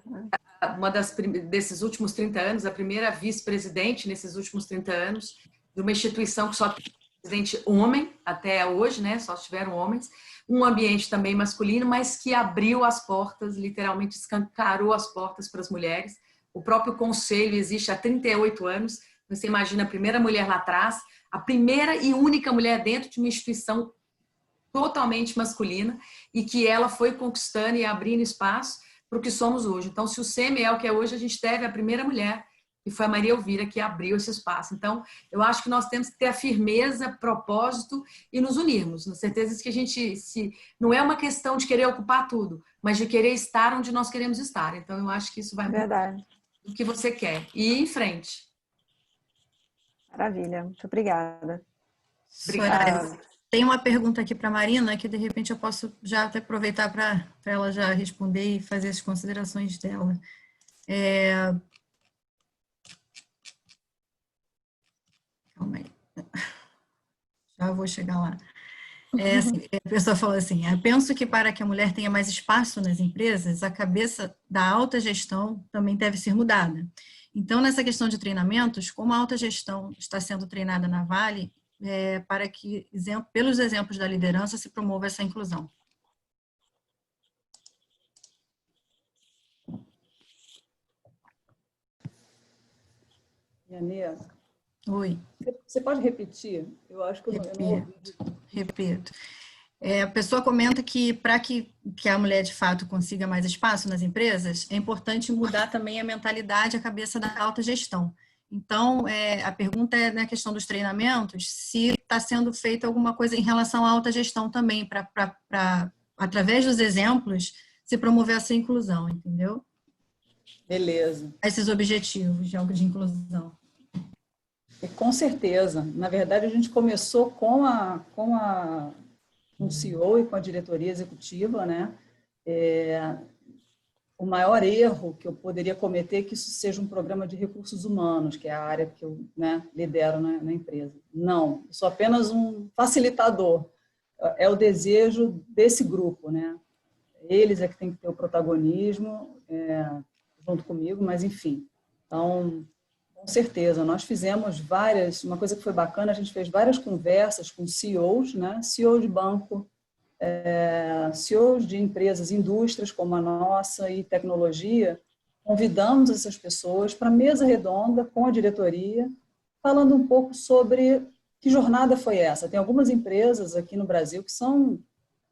uma desses últimos 30 anos, a primeira vice-presidente nesses últimos 30 anos, de uma instituição que só tem presidente homem até hoje, né? Só tiveram homens. Um ambiente também masculino, mas que abriu as portas, literalmente escancarou as portas para as mulheres. O próprio conselho existe há 38 anos. Você imagina a primeira mulher lá atrás, a primeira e única mulher dentro de uma instituição totalmente masculina, e que ela foi conquistando e abrindo espaço para o que somos hoje. Então, se o SEMI é o que é hoje, a gente deve à primeira mulher, que foi a Maria Elvira, que abriu esse espaço. Então, eu acho que nós temos que ter a firmeza, propósito e nos unirmos. Na certeza que a gente, não é uma questão de querer ocupar tudo, mas de querer estar onde nós queremos estar. Então, eu acho que isso vai Verdade. do que você quer. E ir em frente. Maravilha. Muito obrigada. Soraya, tem uma pergunta aqui para a Marina, que de repente eu posso já até aproveitar para ela já responder e fazer as considerações dela. Calma aí. Já vou chegar lá. Assim, a pessoa falou assim, eu penso que para que a mulher tenha mais espaço nas empresas, a cabeça da alta gestão também deve ser mudada. Então, nessa questão de treinamentos, como a alta gestão está sendo treinada na Vale, para que, pelos exemplos da liderança, se promova essa inclusão. Yania, Oi. Você pode repetir? Eu acho que eu não ouvi. Repito. A pessoa comenta que para que a mulher, de fato, consiga mais espaço nas empresas, é importante mudar também a mentalidade, a cabeça da alta gestão. Então, a pergunta é na questão dos treinamentos, se está sendo feita alguma coisa em relação à alta gestão também, para através dos exemplos, se promover essa inclusão, entendeu? Beleza. Esses objetivos de algo de inclusão. Com certeza. Na verdade, a gente começou com o CEO e com a diretoria executiva, né? O maior erro que eu poderia cometer é que isso seja um programa de recursos humanos, que é a área que eu, né, lidero na empresa. Não, eu sou apenas um facilitador. É o desejo desse grupo, né? Eles é que tem que ter o protagonismo junto comigo, mas enfim. Então, com certeza, nós fizemos uma coisa que foi bacana, a gente fez várias conversas com CEOs, né? CEO de banco, CEOs de empresas, indústrias como a nossa e tecnologia, convidamos essas pessoas para a mesa redonda com a diretoria, falando um pouco sobre que jornada foi essa. Tem algumas empresas aqui no Brasil que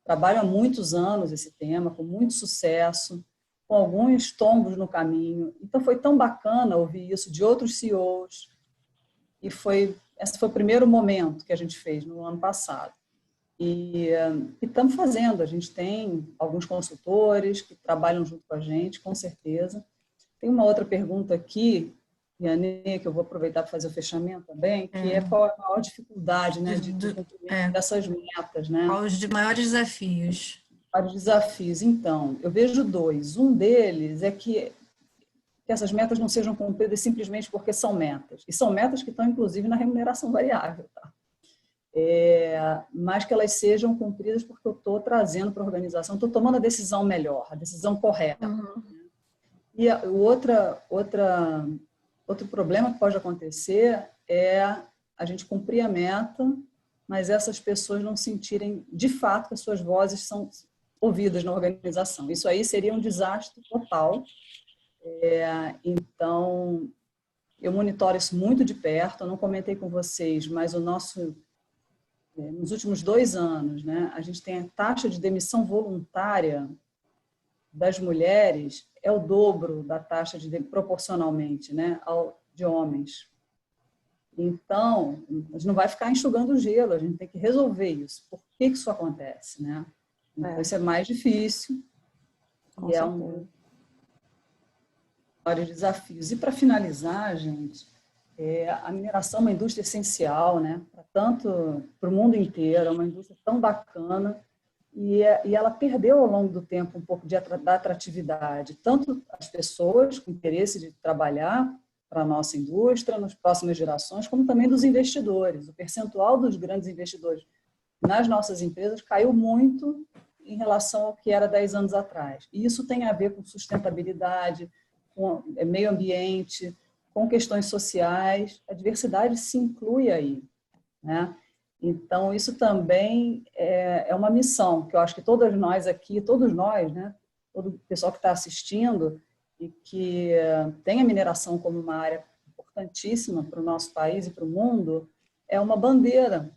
trabalham há muitos anos esse tema, com muito sucesso, com alguns tombos no caminho. Então, foi tão bacana ouvir isso de outros CEOs. E esse foi o primeiro momento que a gente fez no ano passado. E estamos fazendo. A gente tem alguns consultores que trabalham junto com a gente, com certeza. Tem uma outra pergunta aqui, Yanê, que eu vou aproveitar para fazer o fechamento também, que é qual é a maior dificuldade, né, de cumprimento dessas metas, né? Quais os maiores desafios? Vários desafios. Então, eu vejo dois. Um deles é que essas metas não sejam cumpridas simplesmente porque são metas. E são metas que estão, inclusive, na remuneração variável, tá? Mas que elas sejam cumpridas porque eu estou trazendo para a organização, estou tomando a decisão melhor, a decisão correta. E o outro problema que pode acontecer é a gente cumprir a meta, mas essas pessoas não sentirem, de fato, que as suas vozes são ouvidas na organização. Isso aí seria um desastre total. Então, eu monitoro isso muito de perto. Eu não comentei com vocês, mas nos últimos 2 anos, né, a gente tem a taxa de demissão voluntária das mulheres é o dobro da taxa proporcionalmente, né, de homens. Então, a gente não vai ficar enxugando o gelo, a gente tem que resolver isso. Por que isso acontece, né? Então, isso é mais difícil e é um dos vários desafios. E para finalizar, gente, a mineração é uma indústria essencial, né? Tanto para o mundo inteiro, é uma indústria tão bacana. E ela perdeu ao longo do tempo um pouco da atratividade, tanto as pessoas com interesse de trabalhar para a nossa indústria, nas próximas gerações, como também dos investidores. O percentual dos grandes investidores nas nossas empresas caiu muito em relação ao que era 10 anos atrás. E isso tem a ver com sustentabilidade, com meio ambiente, com questões sociais. A diversidade se inclui aí, né? Então, isso também é uma missão que eu acho que todas nós aqui, todos nós, né, todo o pessoal que está assistindo e que tem a mineração como uma área importantíssima para o nosso país e para o mundo, é uma bandeira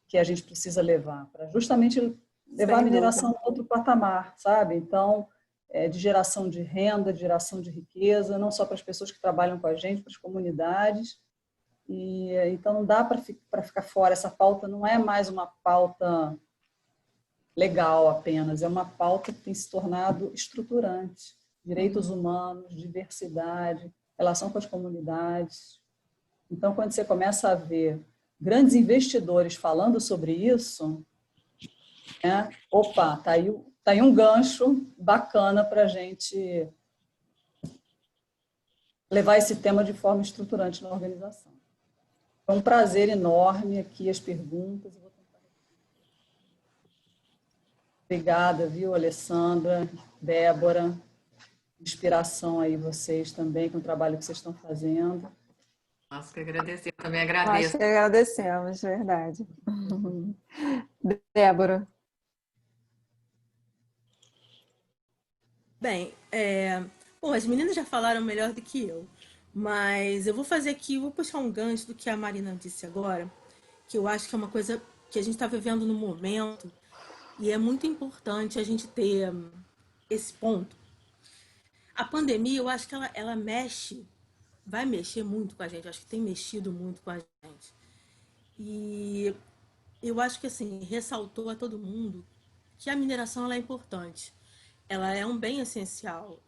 que a gente precisa levar, para justamente levar a mineração a outro patamar, sabe? Então, de geração de renda, de geração de riqueza, não só para as pessoas que trabalham com a gente, para as comunidades. Então, não dá para ficar fora. Essa pauta não é mais uma pauta legal apenas, é uma pauta que tem se tornado estruturante. Direitos humanos, diversidade, relação com as comunidades. Então, quando você começa a ver grandes investidores falando sobre isso, né, opa, tá aí um gancho bacana para a gente levar esse tema de forma estruturante na organização. Foi um prazer enorme aqui as perguntas. Eu vou tentar... Obrigada, viu, Alessandra, Débora. Inspiração aí vocês também com o trabalho que vocês estão fazendo. Nós que agradecemos, eu também agradeço. Nós que agradecemos, de verdade. Débora. Bem, bom, as meninas já falaram melhor do que eu. Mas eu vou fazer aqui, vou puxar um gancho do que a Marina disse agora, que eu acho que é uma coisa que a gente está vivendo no momento e é muito importante a gente ter esse ponto. A pandemia, eu acho que ela vai mexer muito com a gente, eu acho que tem mexido muito com a gente. E eu acho que, assim, ressaltou a todo mundo que a mineração ela é importante. Ela é um bem essencial,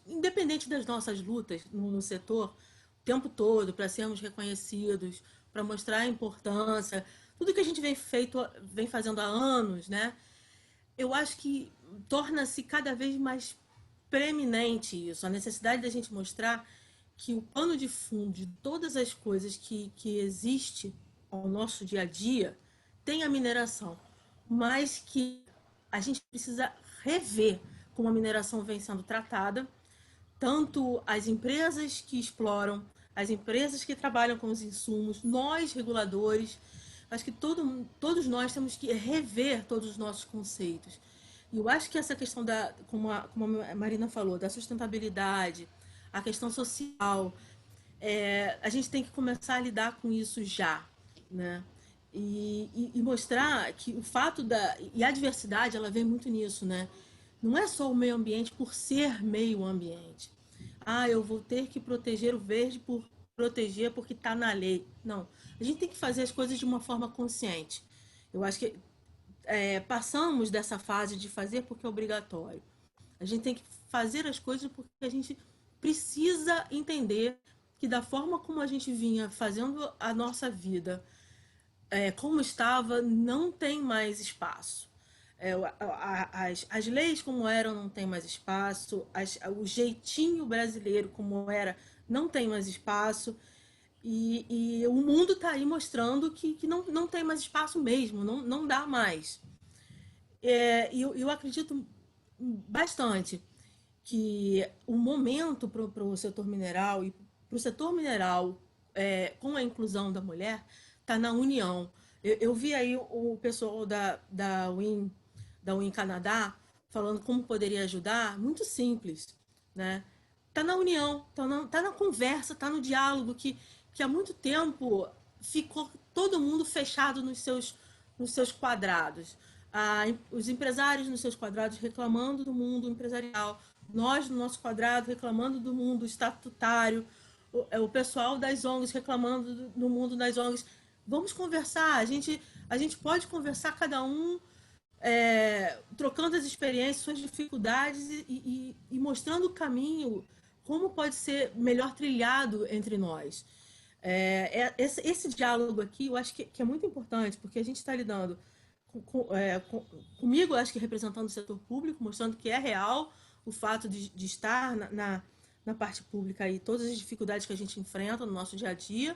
independente das nossas lutas no setor, o tempo todo, para sermos reconhecidos, para mostrar a importância, tudo que a gente vem fazendo há anos, né? Eu acho que torna-se cada vez mais preeminente isso, a necessidade da gente mostrar que o pano de fundo de todas as coisas que existe ao nosso dia a dia tem a mineração, mas que a gente precisa rever como a mineração vem sendo tratada, tanto as empresas que exploram, as empresas que trabalham com os insumos, nós, reguladores, acho que todos nós temos que rever todos os nossos conceitos. E eu acho que essa questão como a Marina falou, da sustentabilidade, a questão social. A gente tem que começar a lidar com isso já, né? E mostrar que o fato e a diversidade, ela vem muito nisso, né? Não é só o meio ambiente por ser meio ambiente. Eu vou ter que proteger o verde por proteger porque está na lei. Não, a gente tem que fazer as coisas de uma forma consciente. Eu acho que passamos dessa fase de fazer porque é obrigatório. A gente tem que fazer as coisas porque a gente precisa entender que da forma como a gente vinha fazendo a nossa vida, como estava, não tem mais espaço. As leis como eram não tem mais espaço, o jeitinho brasileiro como era não tem mais espaço, e o mundo está aí mostrando que não tem mais espaço mesmo, não dá mais. E eu acredito bastante que o momento para o setor mineral e para o setor mineral com a inclusão da mulher está na união. Eu vi aí o pessoal da WIN Canadá falando como poderia ajudar, muito simples, né? Tá na união, tá na conversa, tá no diálogo que há muito tempo ficou todo mundo fechado nos seus quadrados. Os empresários nos seus quadrados reclamando do mundo empresarial, nós no nosso quadrado reclamando do mundo estatutário, o pessoal das ONGs reclamando do mundo das ONGs. Vamos conversar, a gente pode conversar cada um trocando as experiências, suas dificuldades e mostrando o caminho, como pode ser melhor trilhado entre nós. Esse diálogo aqui eu acho que é muito importante, porque a gente está lidando comigo, acho que representando o setor público, mostrando que é real o fato de estar na parte pública e todas as dificuldades que a gente enfrenta no nosso dia a dia.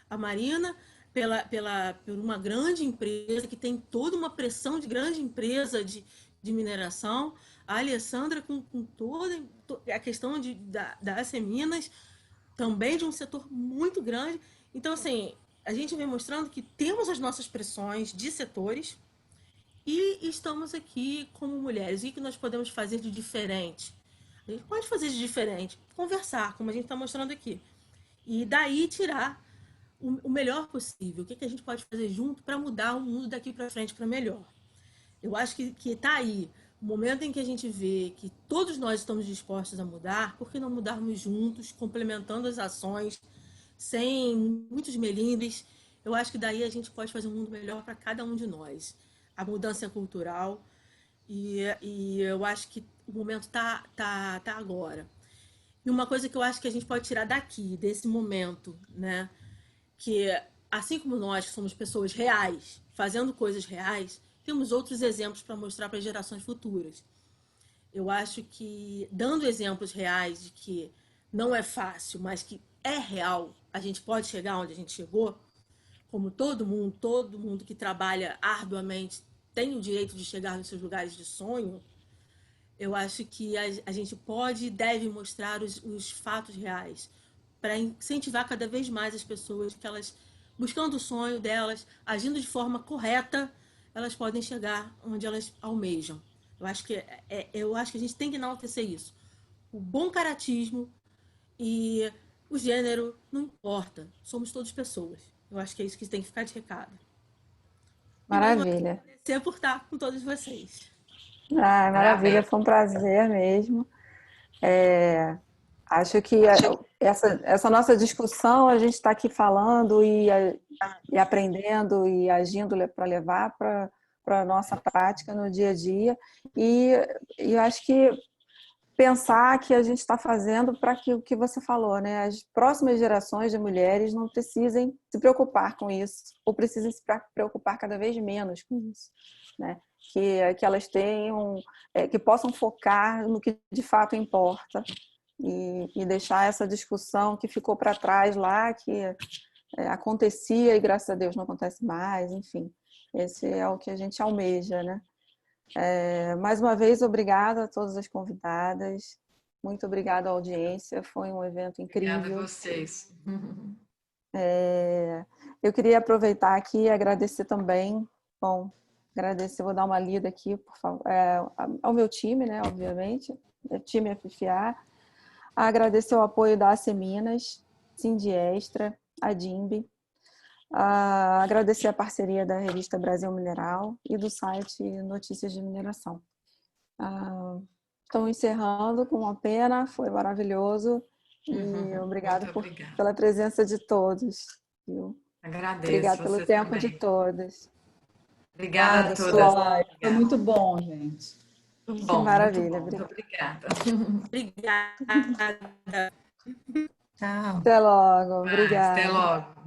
A Marina, por uma grande empresa que tem toda uma pressão de grande empresa de mineração. A Alessandra com toda a questão da AC Minas, também de um setor muito grande. Então, assim, a gente vem mostrando que temos as nossas pressões de setores e estamos aqui como mulheres. E que nós podemos fazer de diferente? A gente pode fazer de diferente, conversar, como a gente está mostrando aqui. E daí tirar o melhor possível. O que a gente pode fazer junto para mudar o mundo daqui para frente para melhor. Eu acho que está aí o momento em que a gente vê que todos nós estamos dispostos a mudar, por que não mudarmos juntos, complementando as ações, sem muitos melindres? Eu acho que daí a gente pode fazer um mundo melhor para cada um de nós. A mudança é cultural e eu acho que o momento tá agora. E uma coisa que eu acho que a gente pode tirar daqui, desse momento, né? Que assim como nós, que somos pessoas reais, fazendo coisas reais, temos outros exemplos para mostrar para as gerações futuras. Eu acho que, dando exemplos reais de que não é fácil, mas que é real, a gente pode chegar onde a gente chegou, como todo mundo que trabalha arduamente tem o direito de chegar nos seus lugares de sonho. Eu acho que a gente pode e deve mostrar os fatos reais para incentivar cada vez mais as pessoas que elas, buscando o sonho delas, agindo de forma correta, elas podem chegar onde elas almejam. Eu acho que a gente tem que enaltecer isso. O bom caratismo e o gênero não importa. Somos todos pessoas. Eu acho que é isso que tem que ficar de recado. Maravilha. E agradecer por estar com todos vocês. Maravilha, foi um prazer mesmo. Acho que essa nossa discussão, a gente está aqui falando e aprendendo e agindo para levar para a nossa prática no dia a dia. E eu acho que pensar que a gente está fazendo para que o que você falou, né? As próximas gerações de mulheres não precisem se preocupar com isso, ou precisem se preocupar cada vez menos com isso, né? Que elas tenham, que possam focar no que de fato importa e deixar essa discussão que ficou para trás lá, que acontecia e graças a Deus não acontece mais, enfim. Esse é o que a gente almeja, né? Mais uma vez, obrigada a todas as convidadas. Muito obrigada à audiência. Foi um evento incrível. Obrigada a vocês. Eu queria aproveitar aqui e agradecer também. Bom, agradecer, vou dar uma lida aqui, por favor, ao meu time, né? Obviamente, o time FFA, Agradecer o apoio da Minas, Sindiestra, a DIMB. Agradecer a parceria da revista Brasil Mineral e do site Notícias de Mineração. Estão encerrando com uma pena, foi maravilhoso. E obrigado pela presença de todos. Viu? Agradeço. Obrigada pelo tempo de todos. Obrigada a todas. Pessoal, foi muito bom, gente. Muito Que bom, maravilha. muito obrigada. Obrigada. Tchau. Até logo. Obrigada. Até logo.